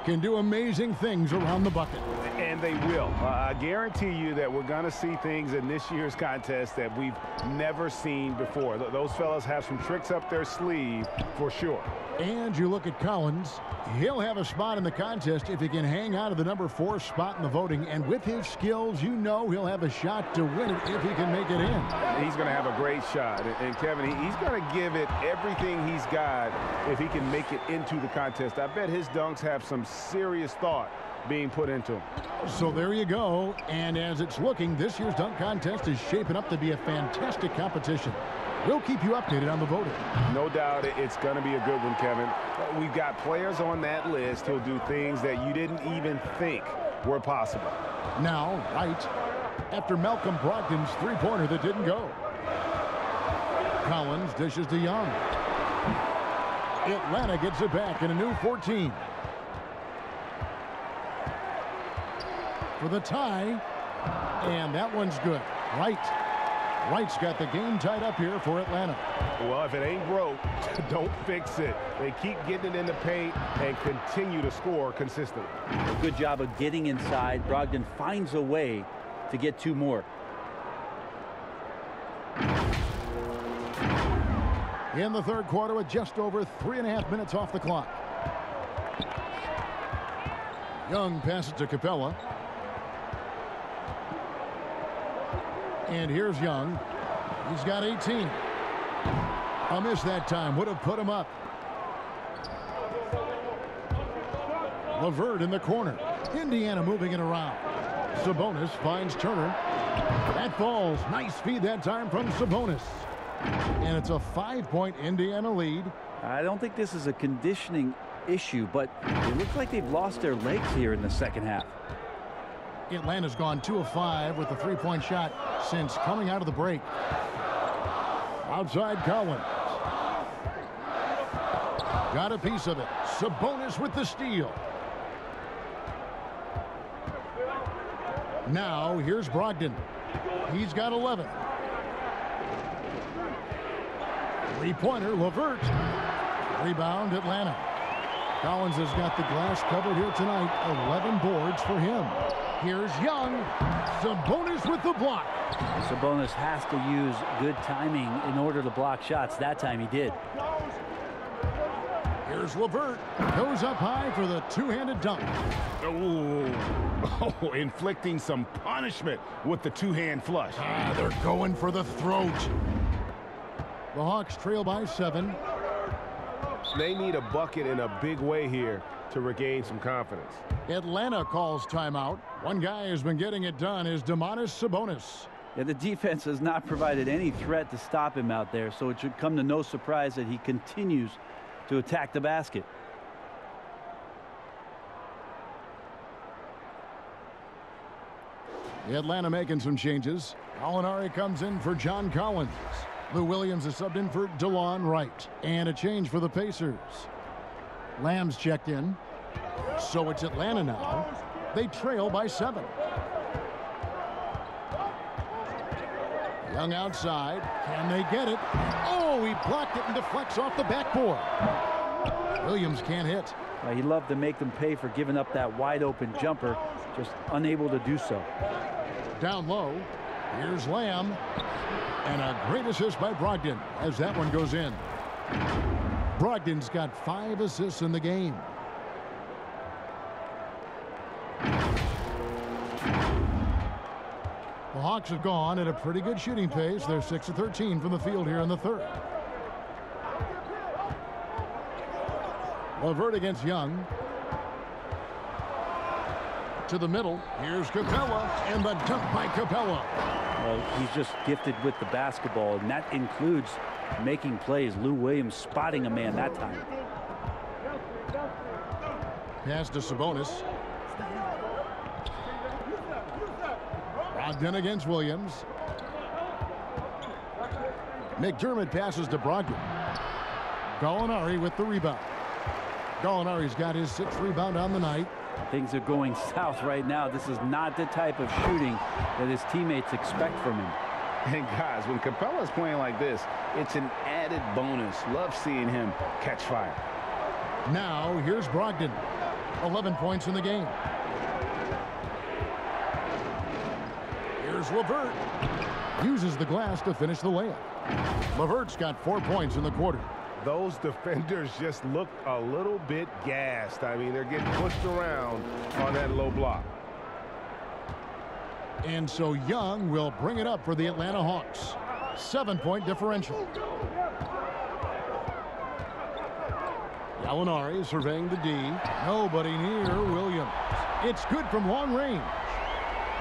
can do amazing things around the bucket. And they will. I guarantee you that we're going to see things in this year's contest that we've never seen before. Those fellas have some tricks up their sleeve for sure. And you look at Collins. He'll have a spot in the contest if he can hang out of the #4 spot in the voting. And with his skills, you know he'll have a shot to win it if he can make it in. He's going to have a great shot. And Kevin, he's going to give it everything he's got if he can make it into the contest. I bet his dunks have some serious thought being put into them. So there you go. And as it's looking, this year's dunk contest is shaping up to be a fantastic competition. We'll keep you updated on the voting. No doubt it's going to be a good one, Kevin. We've got players on that list who'll do things that you didn't even think were possible. Now, Wright, after Malcolm Brogdon's three-pointer that didn't go. Collins dishes to Young. Atlanta gets it back in a new 14. For the tie, and that one's good. Wright's got the game tied up here for Atlanta. Well, if it ain't broke, don't fix it. They keep getting it in the paint and continue to score consistently. A good job of getting inside. Brogdon finds a way to get two more. In the third quarter with just over 3.5 minutes off the clock. Young passes to Capella. And here's Young. He's got 18. A miss that time. Would have put him up. LeVert in the corner. Indiana moving it around. Sabonis finds Turner. That falls. Nice feed that time from Sabonis. And it's a 5-point Indiana lead. I don't think this is a conditioning issue, but it looks like they've lost their legs here in the second half. Atlanta's gone 2 of 5 with the three-point shot since coming out of the break. Outside Collins. Got a piece of it. Sabonis with the steal. Now here's Brogdon. He's got 11. Three-pointer, LeVert. Rebound, Atlanta. Collins has got the glass covered here tonight. 11 boards for him. Here's Young. Sabonis with the block. Sabonis has to use good timing in order to block shots. That time he did. Here's LeVert. Goes up high for the two-handed dunk. Oh, inflicting some punishment with the two-hand flush. They're going for the throat. The Hawks trail by 7. They need a bucket in a big way here to regain some confidence. Atlanta calls timeout. One guy who's been getting it done is Domantas Sabonis. Yeah, the defense has not provided any threat to stop him out there, so it should come to no surprise that he continues to attack the basket. Atlanta making some changes. Gallinari comes in for John Collins. Lou Williams is subbed in for DeLon Wright. And a change for the Pacers. Lamb's checked in. So it's Atlanta now. They trail by 7. Young outside. Can they get it? Oh, he blocked it and deflects off the backboard. Williams can't hit. He loved to make them pay for giving up that wide open jumper. Just unable to do so. Down low. Here's Lamb. And a great assist by Brogdon as that one goes in. Brogdon's got 5 assists in the game. The Hawks have gone at a pretty good shooting pace. They're 6 of 13 from the field here in the third. LeVert against Young. To the middle. Here's Capella. And the dunk by Capella. Well, he's just gifted with the basketball, and that includes making plays. Lou Williams spotting a man that time. Pass to Sabonis. Brogdon against Williams. McDermott passes to Brogdon. Gallinari with the rebound. Gallinari's got his 6th rebound on the night. Things are going south right now. This is not the type of shooting that his teammates expect from him. And guys, when Capella's playing like this, it's an added bonus. Love seeing him catch fire. Now here's Brogdon. 11 points in the game. Here's LeVert. Uses the glass to finish the layup. LeVert's got 4 points in the quarter. Those defenders just look a little bit gassed. I mean, they're getting pushed around on that low block. And so Young will bring it up for the Atlanta Hawks. 7-point differential. Gallinari surveying the D. Nobody near Williams. It's good from long range.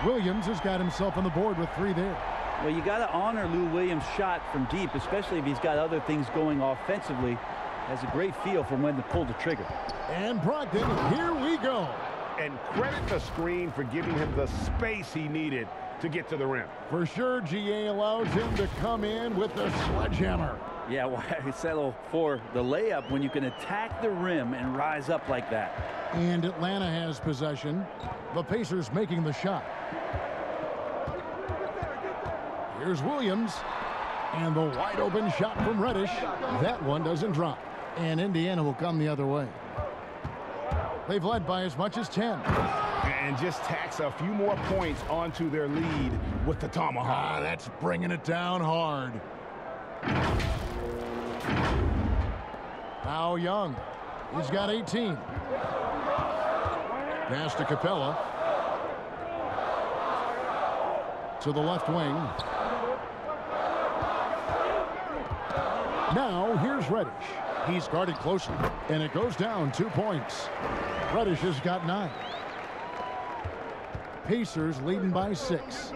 Williams has got himself on the board with 3 there. Well, you got to honor Lou Williams' shot from deep, especially if he's got other things going offensively. Has a great feel for when to pull the trigger. And Brogdon, here we go. And credit the screen for giving him the space he needed to get to the rim. For sure, GA allows him to come in with the sledgehammer. Yeah, why settle for the layup when you can attack the rim and rise up like that? And Atlanta has possession. The Pacers making the shot. Here's Williams. And the wide open shot from Reddish. That one doesn't drop. And Indiana will come the other way. They've led by as much as 10. And just tacks a few more points onto their lead with the tomahawk. That's bringing it down hard. Now Young. He's got 18. Pass to Capella. To the left wing. Now here's Reddish. He's guarded closely. And it goes down 2 points. Reddish has got 9. Pacers leading by 6.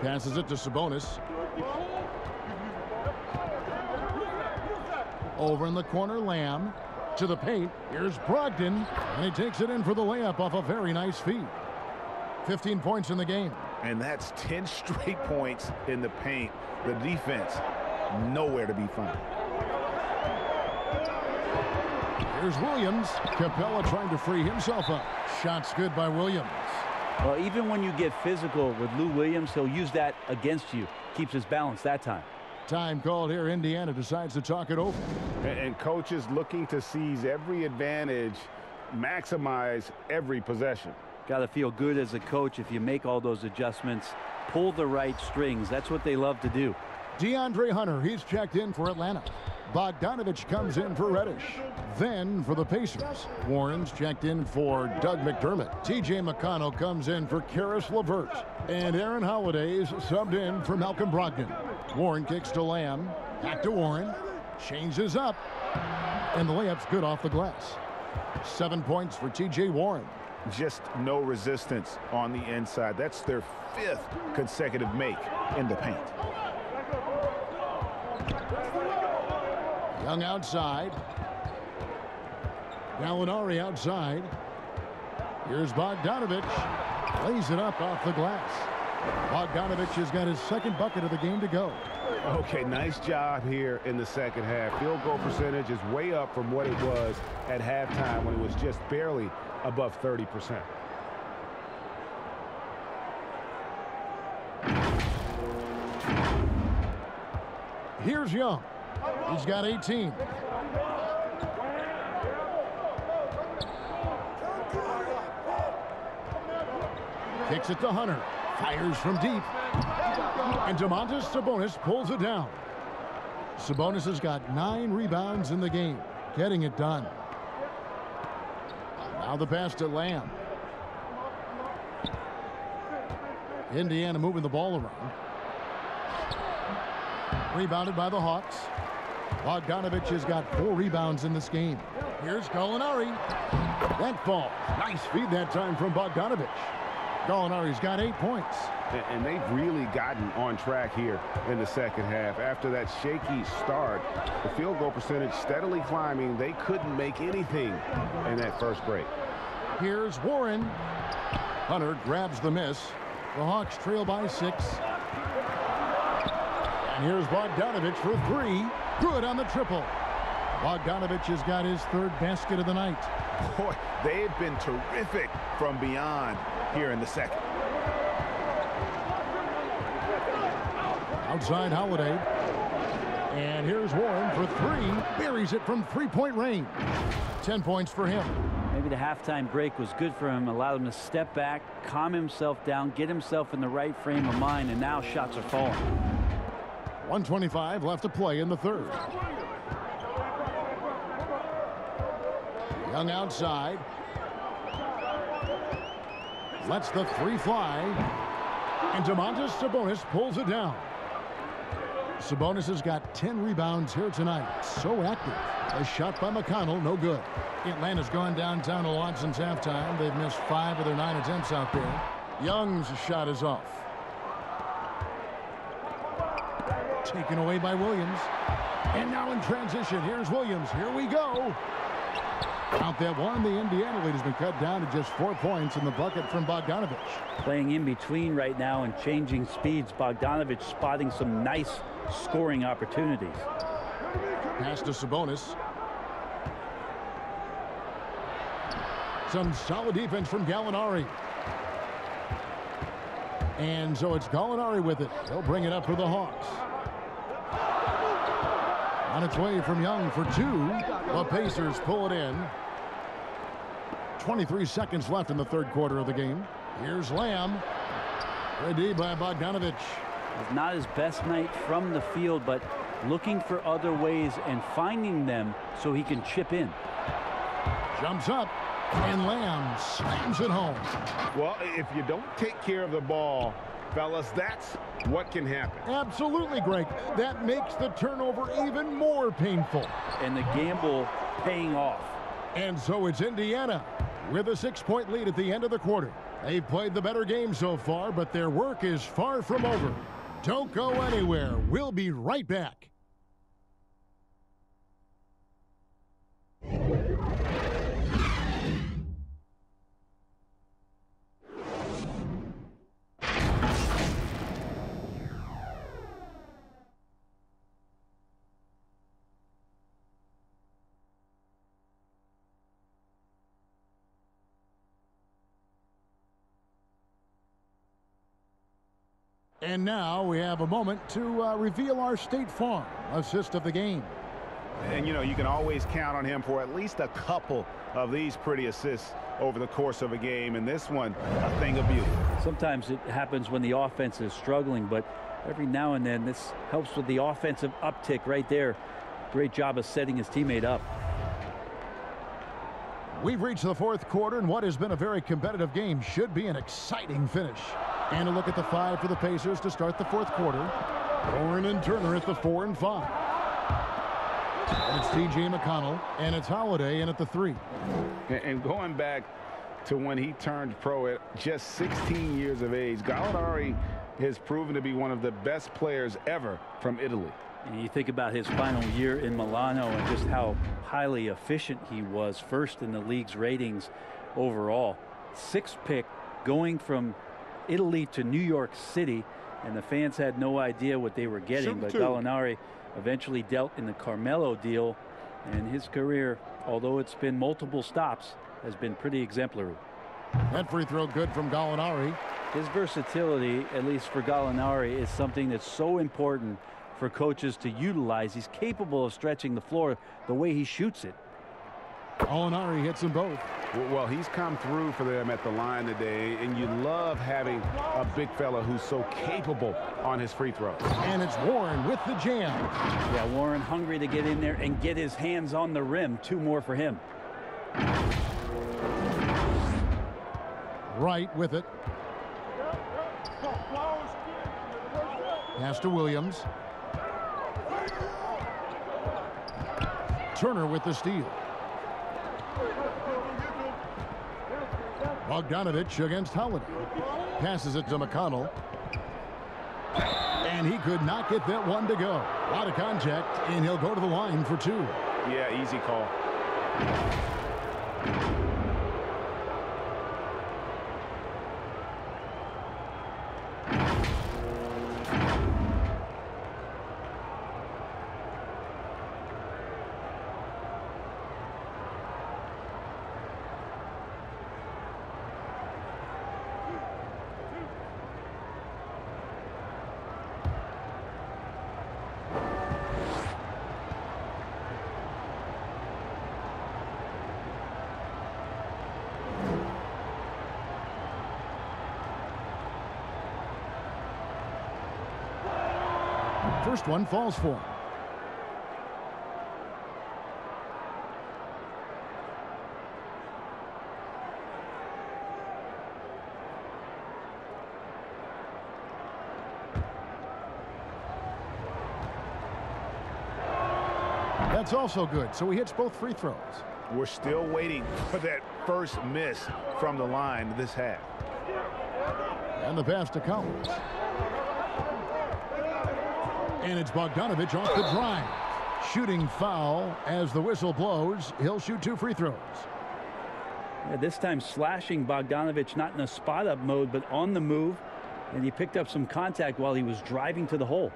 Passes it to Sabonis. Over in the corner, Lamb. To the paint. Here's Brogdon. And he takes it in for the layup off a very nice feed. 15 points in the game. And that's 10 straight points in the paint. The defense, nowhere to be found. Here's Williams. Capella trying to free himself up. Shots good by Williams. Well, even when you get physical with Lou Williams, he'll use that against you. Keeps his balance that time. Time called here. Indiana decides to talk it over. And coaches looking to seize every advantage, maximize every possession. Got to feel good as a coach if you make all those adjustments. Pull the right strings. That's what they love to do. DeAndre Hunter, he's checked in for Atlanta. Bogdanovich comes in for Reddish. Then for the Pacers, Warren's checked in for Doug McDermott. TJ McConnell comes in for Karis LeVert. And Aaron Holiday's subbed in for Malcolm Brogdon. Warren kicks to Lamb. Back to Warren. Changes up. And the layup's good off the glass. 7 points for TJ Warren. Just no resistance on the inside. That's their 5th consecutive make in the paint. Young outside. Gallinari outside. Here's Bogdanovich. Lays it up off the glass. Bogdanovich has got his 2nd bucket of the game to go. Okay, nice job here in the second half. Field goal percentage is way up from what it was at halftime when it was just barely above 30%. Here's Young. He's got 18. Kicks it to Hunter. Fires from deep. And Domantas Sabonis pulls it down. Sabonis has got 9 rebounds in the game. Getting it done. Now the pass to Lamb. Indiana moving the ball around. Rebounded by the Hawks. Bogdanovich has got 4 rebounds in this game. Here's Gallinari. That fall. Nice feed that time from Bogdanovich. Gallinari's got 8 points. And they've really gotten on track here in the second half. After that shaky start, the field goal percentage steadily climbing. They couldn't make anything in that first break. Here's Warren. Hunter grabs the miss. The Hawks trail by 6. And here's Bogdanovich for 3. Good on the triple. Bogdanovich has got his 3rd basket of the night. Boy, they've been terrific from beyond here in the second. Outside Holiday. And here's Warren for 3. Buries it from 3-point range. 10 points for him. Maybe the halftime break was good for him. Allowed him to step back, calm himself down, get himself in the right frame of mind, and now shots are falling. 1:25 left to play in the 3rd. Young outside. Lets the 3 fly. And Domantas Sabonis pulls it down. Sabonis has got 10 rebounds here tonight. So active. A shot by McConnell, no good. Atlanta's gone downtown a lot since halftime. They've missed 5 of their 9 attempts out there. Young's shot is off. Taken away by Williams. And now in transition, here's Williams. Here we go. Out that one, the Indiana lead has been cut down to just 4 points in the bucket from Bogdanovich. Playing in between right now and changing speeds. Bogdanovich spotting some nice scoring opportunities. Pass to Sabonis. Some solid defense from Gallinari. And so it's Gallinari with it. They'll bring it up for the Hawks. On its way from Young for 2. The Pacers pull it in. 23 seconds left in the third quarter of the game. Here's Lamb. Ready by Bogdanovich. It's not his best night from the field, but looking for other ways and finding them so he can chip in. Jumps up, and Lamb slams it home. Well, if you don't take care of the ball, fellas, that's what can happen. Absolutely, Greg. That makes the turnover even more painful. And the gamble paying off. And so it's Indiana with a 6-point lead at the end of the quarter. They've played the better game so far, but their work is far from over. Don't go anywhere. We'll be right back. And now we have a moment to reveal our State Farm assist of the game. And, you know, you can always count on him for at least a couple of these pretty assists over the course of a game. And this one, a thing of beauty. Sometimes it happens when the offense is struggling, but every now and then this helps with the offensive uptick right there. Great job of setting his teammate up. We've reached the fourth quarter, and what has been a very competitive game should be an exciting finish. And a look at the 5 for the Pacers to start the fourth quarter. Warren and Turner at the 4 and 5. And it's T.J. McConnell, and it's Holiday in at the 3. And going back to when he turned pro at just 16 years of age, Gallinari has proven to be one of the best players ever from Italy. And you think about his final year in Milano and just how highly efficient he was, first in the league's ratings overall. 6th pick going from Italy to New York City, and the fans had no idea what they were getting, but Gallinari eventually dealt in the Carmelo deal, and his career, although it's been multiple stops, has been pretty exemplary. That free throw good from Gallinari. His versatility, at least for Gallinari, is something that's so important for coaches to utilize. He's capable of stretching the floor the way he shoots it. Gallinari hits them both. Well, he's come through for them at the line today, and you love having a big fella who's so capable on his free throws. And it's Warren with the jam. Yeah, Warren hungry to get in there and get his hands on the rim. 2 more for him. Right with it. Pass to Williams. Turner with the steal. Bogdanovich against Holiday. Passes it to McConnell. And he could not get that one to go. Out of contact, and he'll go to the line for 2. Yeah, easy call. First one falls for him. That's also good, so he hits both free throws. We're still waiting for that first miss from the line this half. And the pass to Collins. And it's Bogdanovich off the drive. Shooting foul as the whistle blows. He'll shoot 2 free throws. Yeah, this time slashing Bogdanovich, not in a spot-up mode, but on the move. And he picked up some contact while he was driving to the hole.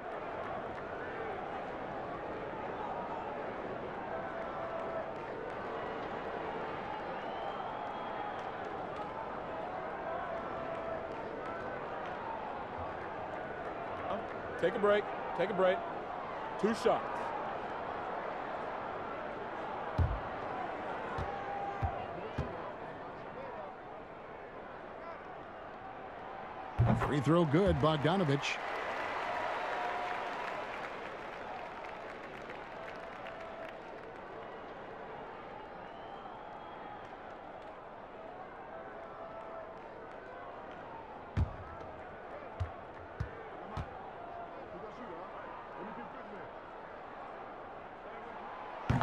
Take a break. Take a break. 2 shots. Free throw good, Bogdanovich.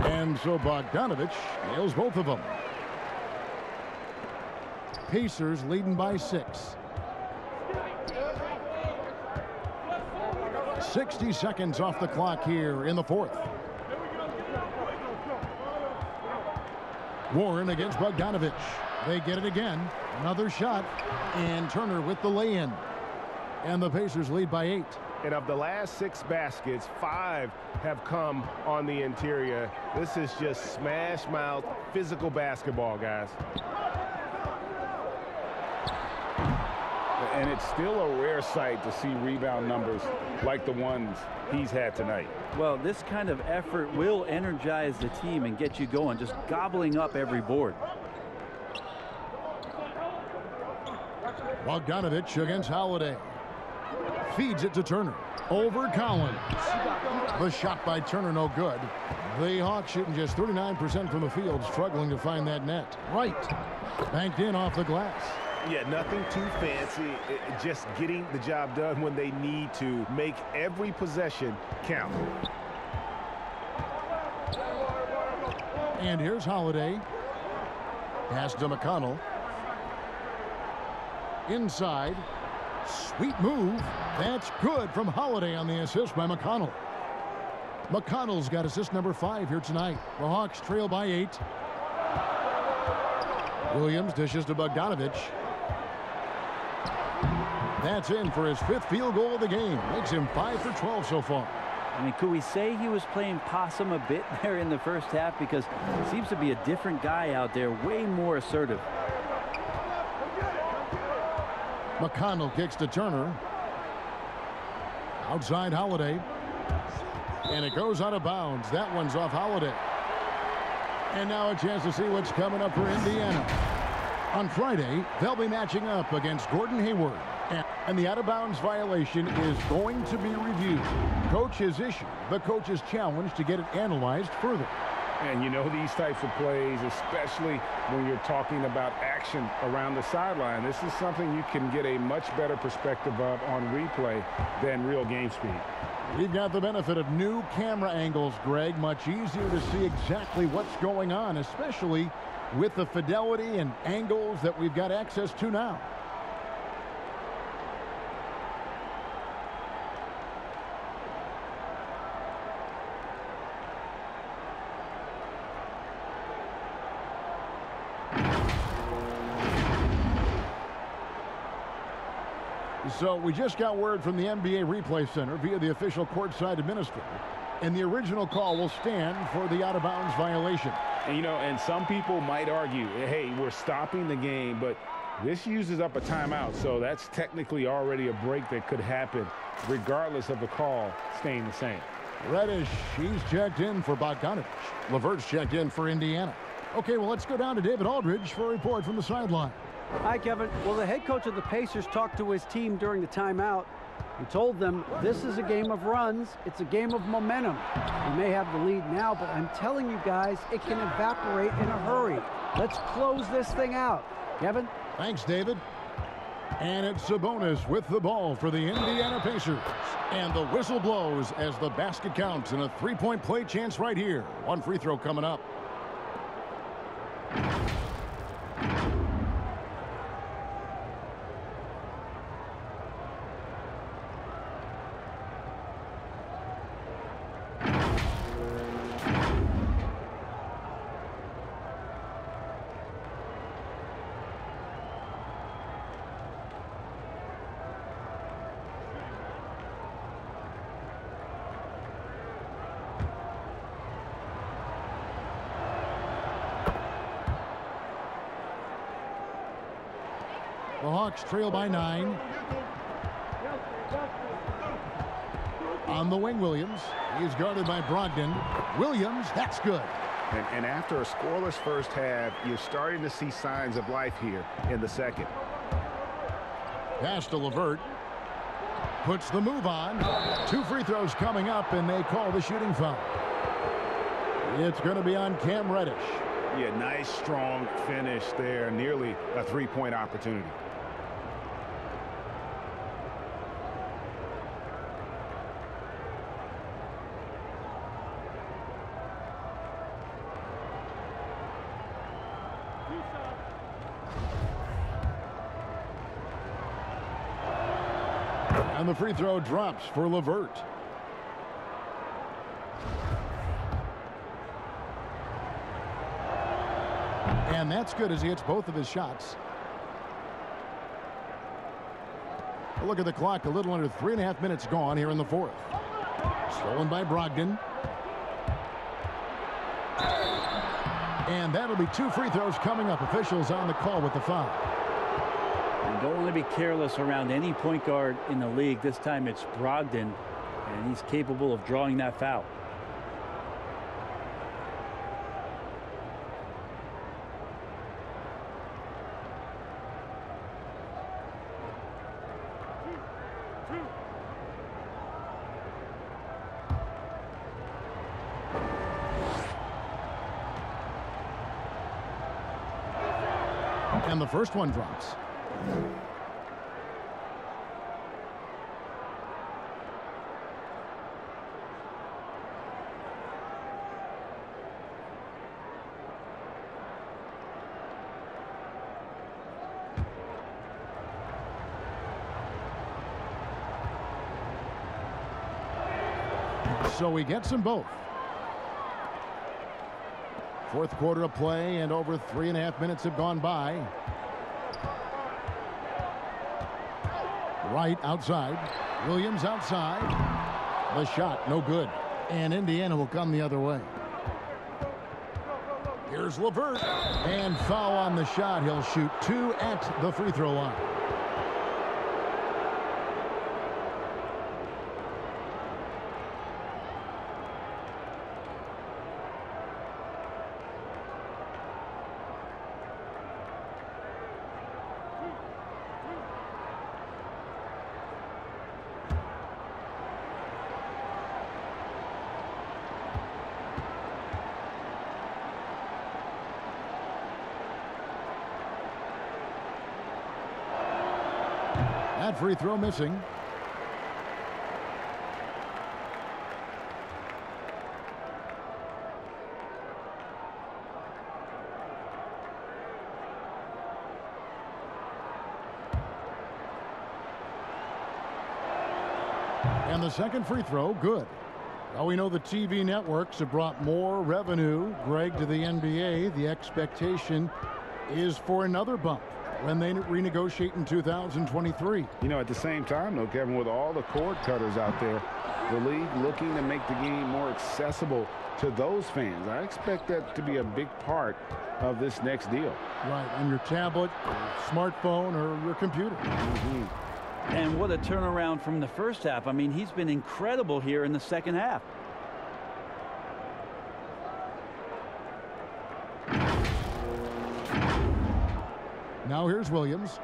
And so Bogdanovich nails both of them. Pacers leading by 6. 60 seconds off the clock here in the 4th. Warren against Bogdanovich. They get it again. Another shot. And Turner with the lay-in. And the Pacers lead by 8. And of the last 6 baskets, 5 have come on the interior. This is just smash mouth physical basketball, guys. And it's still a rare sight to see rebound numbers like the ones he's had tonight. Well, this kind of effort will energize the team and get you going, just gobbling up every board. Bogdanovich against Holiday. Feeds it to Turner. Over Collins. The shot by Turner no good. The Hawks shooting just 39% from the field, struggling to find that net. Right. Banked in off the glass. Yeah, nothing too fancy. Just getting the job done when they need to. Make every possession count. And here's Holiday. Pass to McConnell. Inside. Sweet move. That's good from Holiday on the assist by McConnell. McConnell's got assist number 5 here tonight. The Hawks trail by 8. Williams dishes to Bogdanovich. That's in for his 5th field goal of the game. Makes him 5 for 12 so far. I mean, could we say he was playing possum a bit there in the first half? Because he seems to be a different guy out there, way more assertive. McConnell kicks to Turner. Outside Holiday. And it goes out of bounds. That one's off Holiday. And now a chance to see what's coming up for Indiana. On Friday, they'll be matching up against Gordon Hayward. And the out-of-bounds violation is going to be reviewed. Coach has issued the coach's challenge to get it analyzed further. And you know these types of plays, especially when you're talking about action around the sideline, this is something you can get a much better perspective of on replay than real game speed. We've got the benefit of new camera angles, Greg. Much easier to see exactly what's going on, especially with the fidelity and angles that we've got access to now. So we just got word from the NBA Replay Center via the official courtside administrator, and the original call will stand for the out-of-bounds violation. And, you know, and some people might argue, hey, we're stopping the game, but this uses up a timeout, so that's technically already a break that could happen regardless of the call staying the same. Reddish, he's checked in for Bogdanovich. LeVert's checked in for Indiana. Okay, well, let's go down to David Aldridge for a report from the sideline. Hi, Kevin. Well, the head coach of the Pacers talked to his team during the timeout. He told them this is a game of runs. It's a game of momentum. We may have the lead now, but I'm telling you guys, it can evaporate in a hurry. Let's close this thing out. Kevin? Thanks, David. And it's Sabonis with the ball for the Indiana Pacers. And the whistle blows as the basket counts and a three-point play chance right here. One free throw coming up. The Hawks trail by 9. On the wing, Williams. He's guarded by Brogdon. Williams, that's good. And after a scoreless first half, you're starting to see signs of life here in the second. Pass to LeVert. Puts the move on. 2 free throws coming up, and they call the shooting foul. It's going to be on Cam Reddish. Yeah, nice, strong finish there. Nearly a three-point opportunity. And the free throw drops for LeVert. And that's good as he hits both of his shots. A look at the clock, a little under 3.5 minutes gone here in the fourth. Stolen by Brogdon. And that'll be 2 free throws coming up. Officials on the call with the foul. And don't want to be careless around any point guard in the league. This time it's Brogdon, and he's capable of drawing that foul. And the first one drops. So he gets them both. Fourth quarter of play, and over 3.5 minutes have gone by. Right outside. Williams outside. The shot, no good. And Indiana will come the other way. Here's LeVert. And foul on the shot. He'll shoot 2 at the free throw line. That free throw missing. And the second free throw, good. Well, we know the TV networks have brought more revenue, Greg, to the NBA. The expectation is for another bump when they renegotiate in 2023. You know, at the same time, though, Kevin, with all the cord cutters out there, the league looking to make the game more accessible to those fans. I expect that to be a big part of this next deal. Right, on your tablet, your smartphone, or your computer. And what a turnaround from the first half. I mean, he's been incredible here in the second half. Now here's Williams.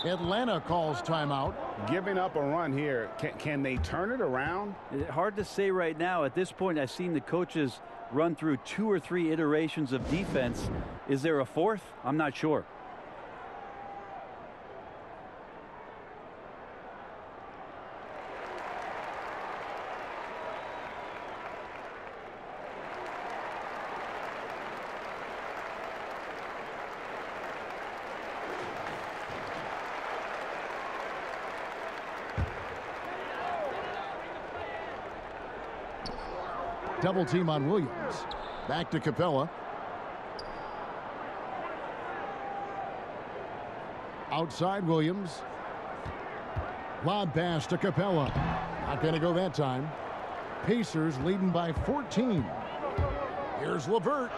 Atlanta calls timeout. Giving up a run here. Can they turn it around? Hard to say right now. At this point, I've seen the coaches run through 2 or 3 iterations of defense. Is there a fourth? I'm not sure. Double team on Williams. Back to Capella. Outside Williams. Lob pass to Capella. Not going to go that time. Pacers leading by 14. Here's LeVert.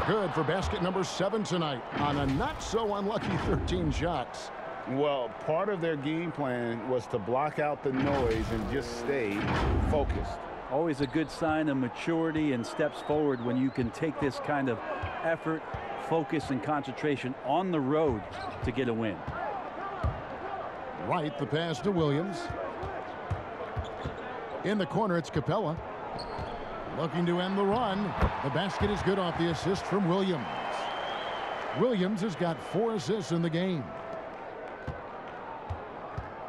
Good for basket number 7 tonight on a not-so-unlucky 13 shots. Well, part of their game plan was to block out the noise and just stay focused. Always a good sign of maturity and steps forward when you can take this kind of effort, focus, and concentration on the road to get a win. Right, the pass to Williams. In the corner, it's Capella. Looking to end the run. The basket is good off the assist from Williams. Williams has got 4 assists in the game.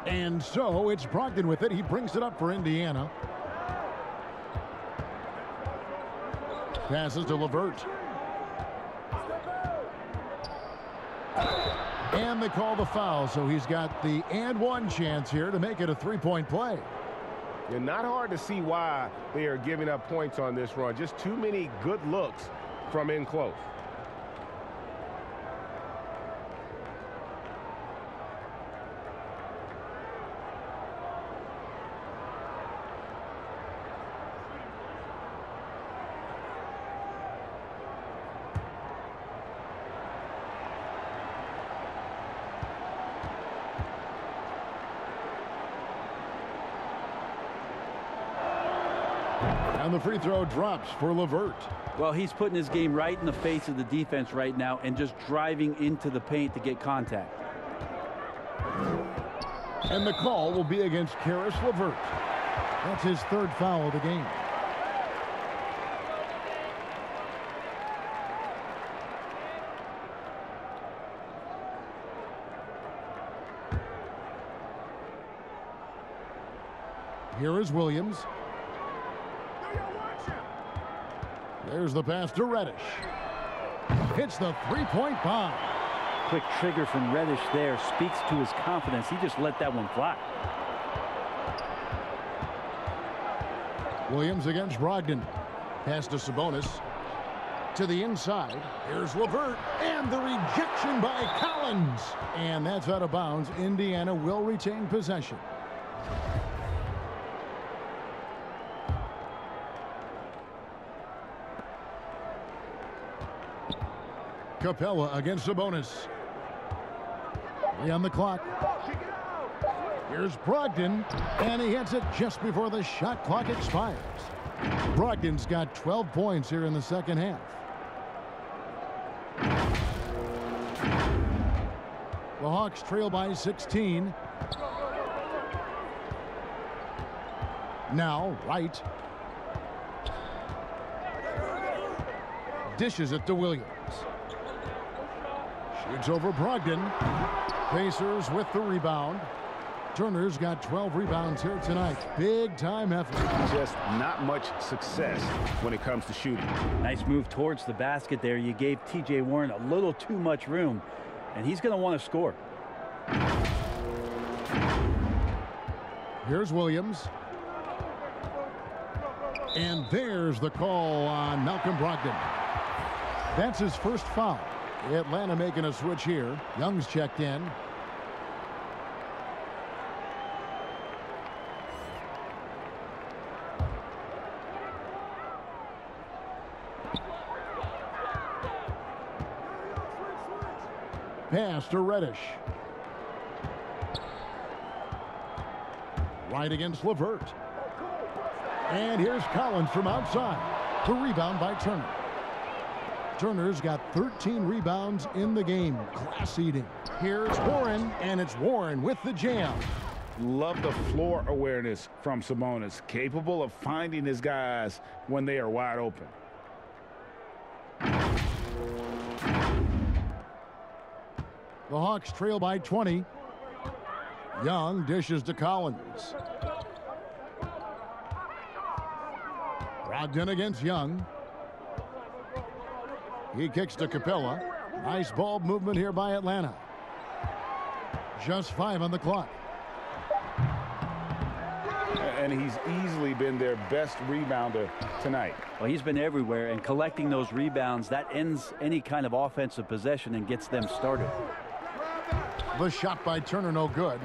And so it's Brogdon with it. He brings it up for Indiana. Passes to LeVert. And they call the foul, so he's got the and one chance here to make it a 3-point play. And not hard to see why they are giving up points on this run. Just too many good looks from in close. And the free throw drops for LeVert. Well, he's putting his game right in the face of the defense right now and just driving into the paint to get contact. And the call will be against Caris LeVert. That's his 3rd foul of the game. Here is Williams. There's the pass to Reddish. Hits the 3-point bomb. Quick trigger from Reddish there. Speaks to his confidence. He just let that one fly. Williams against Brogdon. Pass to Sabonis. To the inside. Here's LeVert. And the rejection by Collins. And that's out of bounds. Indiana will retain possession. Capella against Sabonis. 3 on the clock. Here's Brogdon, and he hits it just before the shot clock expires. Brogdon's got 12 points here in the second half. The Hawks trail by 16. Now, Wright. Dishes it to Williams. Shoots over Brogdon. Pacers with the rebound. Turner's got 12 rebounds here tonight. Big time effort. Just not much success when it comes to shooting. Nice move towards the basket there. You gave T.J. Warren a little too much room, and he's going to want to score. Here's Williams. And there's the call on Malcolm Brogdon. That's his first foul. Atlanta making a switch here. Young's checked in. Pass to Reddish. Right against LeVert. And here's Collins from outside. The rebound by Turner. Turner's got 13 rebounds in the game. Class eating. Here's Warren, and it's Warren with the jam. Love the floor awareness from Sabonis. Capable of finding his guys when they are wide open. The Hawks trail by 20. Young dishes to Collins. Brogdon against Young. He kicks to Capella. Nice ball movement here by Atlanta. Just 5 on the clock. And he's easily been their best rebounder tonight. Well, he's been everywhere, and collecting those rebounds, that ends any kind of offensive possession and gets them started. The shot by Turner, no good.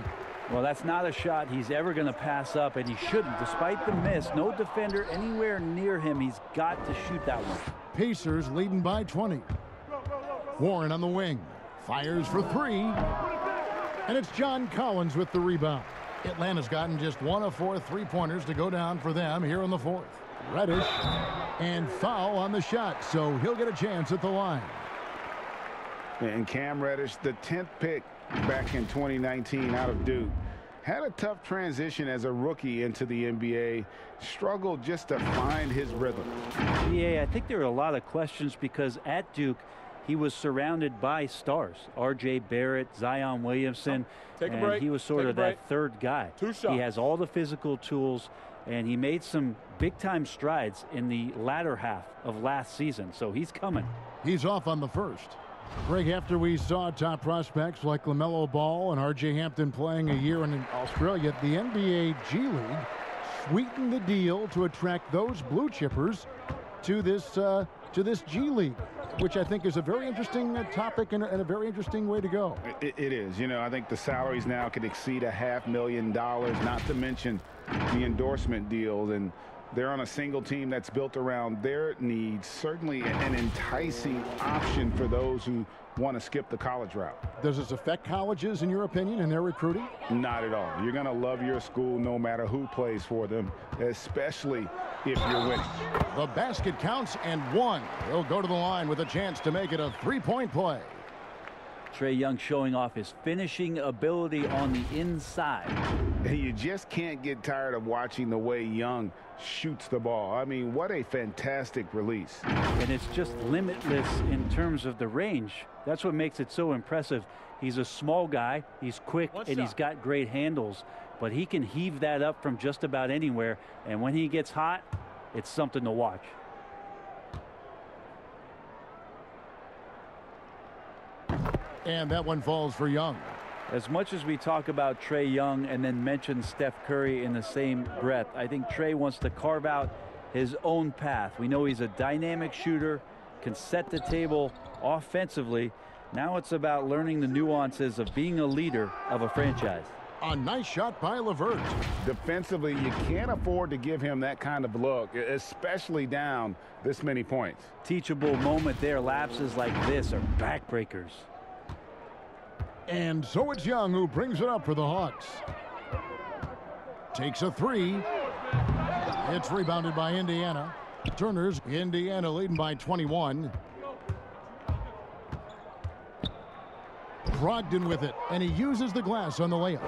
Well, that's not a shot he's ever going to pass up, and he shouldn't. Despite the miss, no defender anywhere near him. He's got to shoot that one. Pacers leading by 20. Warren on the wing. Fires for three. And it's John Collins with the rebound. Atlanta's gotten just 1 of 4 3-pointers to go down for them here in the fourth. Reddish. And foul on the shot, so he'll get a chance at the line. And Cam Reddish, the 10th pick back in 2019 out of Duke, had a tough transition as a rookie into the NBA, struggled just to find his rhythm. Yeah, I think there were a lot of questions because at Duke, he was surrounded by stars. R.J. Barrett, Zion Williamson, and he was sort of that third guy. He has all the physical tools, and he made some big-time strides in the latter half of last season, so he's coming. He's off on the first. Greg, after we saw top prospects like LaMelo Ball and R.J. Hampton playing a year in Australia, the NBA G League sweetened the deal to attract those blue chippers to this G League, which I think is a very interesting topic and a very interesting way to go. It is. You know, I think the salaries now could exceed $500,000, not to mention the endorsement deals, and they're on a single team that's built around their needs. Certainly an enticing option for those who want to skip the college route. Does this affect colleges, in your opinion, in their recruiting? Not at all. You're going to love your school no matter who plays for them, especially if you're winning. The basket counts and one. He'll go to the line with a chance to make it a three-point play. Trae Young showing off his finishing ability on the inside. And you just can't get tired of watching the way Young shoots the ball. I mean, what a fantastic release. And it's just limitless in terms of the range. That's what makes it so impressive. He's a small guy, he's quick, and he's got great handles, but he can heave that up from just about anywhere, and when he gets hot, it's something to watch. And that one falls for Young. As much as we talk about Trae Young and then mention Steph Curry in the same breath, I think Trae wants to carve out his own path. We know he's a dynamic shooter, can set the table offensively. Now it's about learning the nuances of being a leader of a franchise. A nice shot by LeVert. Defensively, you can't afford to give him that kind of look, especially down this many points. Teachable moment there. Lapses like this are backbreakers. And so it's Young who brings it up for the Hawks. Takes a three. It's rebounded by Indiana. Turner's Indiana leading by 21. Brogdon with it, and he uses the glass on the layup.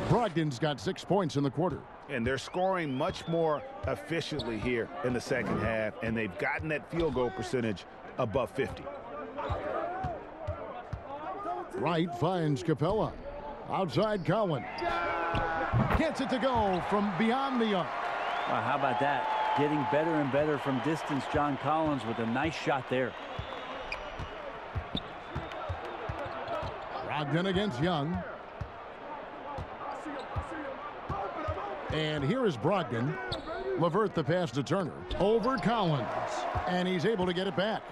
Brogdon's got 6 points in the quarter. And they're scoring much more efficiently here in the second half, and they've gotten that field goal percentage above 50. Wright finds Capella. Outside Collins. Gets it to go from beyond the arc. Wow, how about that? Getting better and better from distance. John Collins with a nice shot there. Brogdon against Young. And here is Brogdon. LeVert the pass to Turner. Over Collins. And he's able to get it back.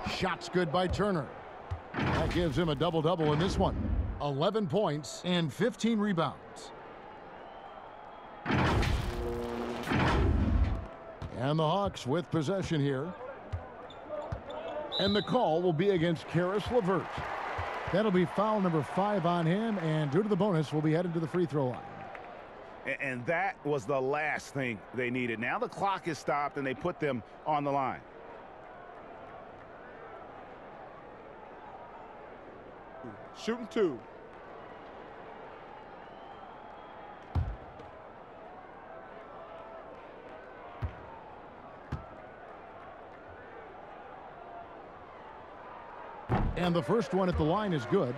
Shots good by Turner. That gives him a double-double in this one. 11 points and 15 rebounds. And the Hawks with possession here. And the call will be against Caris LeVert. That'll be foul number 5 on him, and due to the bonus, we'll be headed to the free throw line. And that was the last thing they needed. Now the clock is stopped, and they put them on the line. Shooting 2. And the first one at the line is good.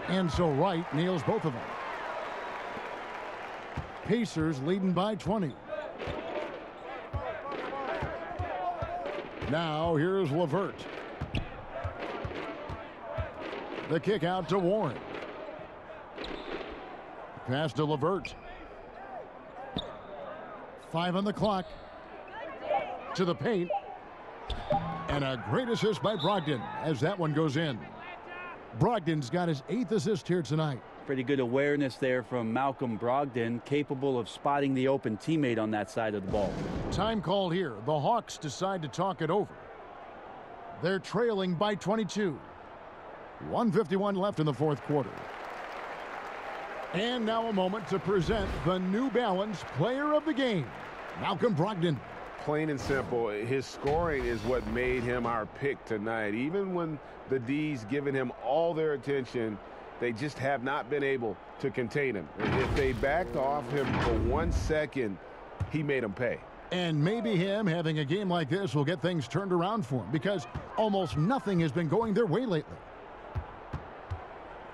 And so Wright nails both of them. Pacers leading by 20. Now here's LeVert. The kick out to Warren. Pass to LeVert. 5 on the clock. To the paint. And a great assist by Brogdon as that one goes in. Brogdon's got his 8th assist here tonight. Pretty good awareness there from Malcolm Brogdon, capable of spotting the open teammate on that side of the ball. Time called here. The Hawks decide to talk it over. They're trailing by 22. 1:51 left in the fourth quarter. And now a moment to present the New Balance Player of the Game, Malcolm Brogdon. Plain and simple, his scoring is what made him our pick tonight. Even when the D's giving him all their attention, they just have not been able to contain him. If they backed off him for 1 second, he made them pay. And maybe him having a game like this will get things turned around for him because almost nothing has been going their way lately.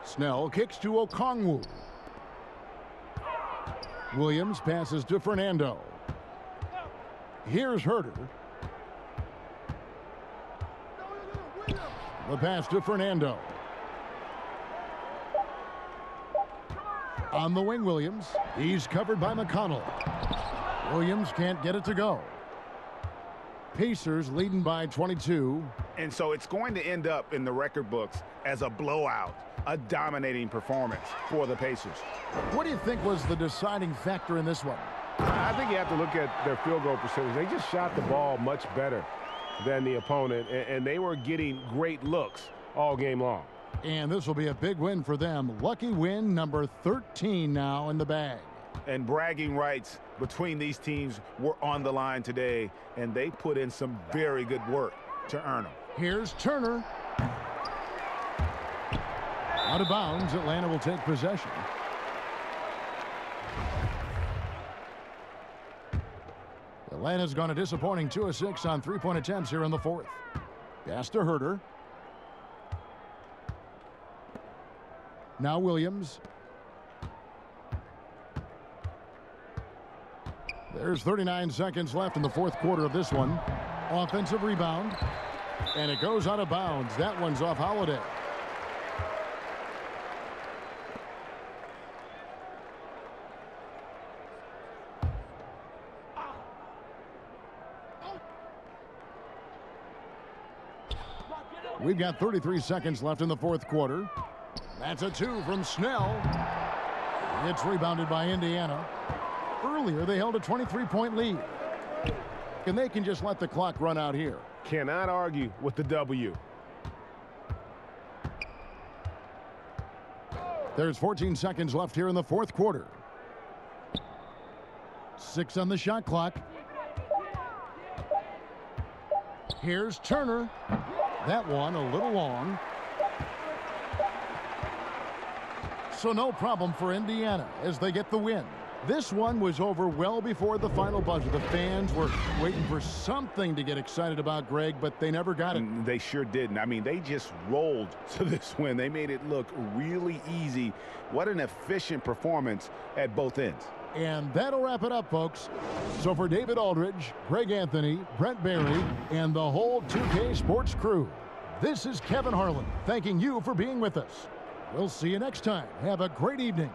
Snell kicks to Okongwu. Williams passes to Fernando. Here's Herter. The pass to Fernando. On the wing, Williams. He's covered by McConnell. Williams can't get it to go. Pacers leading by 22. And so it's going to end up in the record books as a blowout, a dominating performance for the Pacers. What do you think was the deciding factor in this one? I think you have to look at their field goal percentage. They just shot the ball much better than the opponent, and they were getting great looks all game long. And this will be a big win for them. Lucky win number 13 now in the bag. And bragging rights between these teams were on the line today, and they put in some very good work to earn them. Here's Turner. Out of bounds, Atlanta will take possession. Atlanta's gone a disappointing 2 of 6 on 3-point attempts here in the fourth. Pass to Herter. Now Williams. There's 39 seconds left in the fourth quarter of this one. Offensive rebound. And it goes out of bounds. That one's off Holiday. We've got 33 seconds left in the fourth quarter. That's a 2 from Snell. It's rebounded by Indiana. Earlier, they held a 23-point lead. And they can just let the clock run out here. Cannot argue with the W. There's 14 seconds left here in the fourth quarter. 6 on the shot clock. Here's Turner. That one a little long. So no problem for Indiana as they get the win. This one was over well before the final buzzer. The fans were waiting for something to get excited about, Greg, but they never got it. They sure didn't. I mean, they just rolled to this win. They made it look really easy. What an efficient performance at both ends. And that'll wrap it up, folks. So for David Aldridge, Greg Anthony, Brent Barry, and the whole 2K Sports crew, this is Kevin Harlan thanking you for being with us. We'll see you next time. Have a great evening.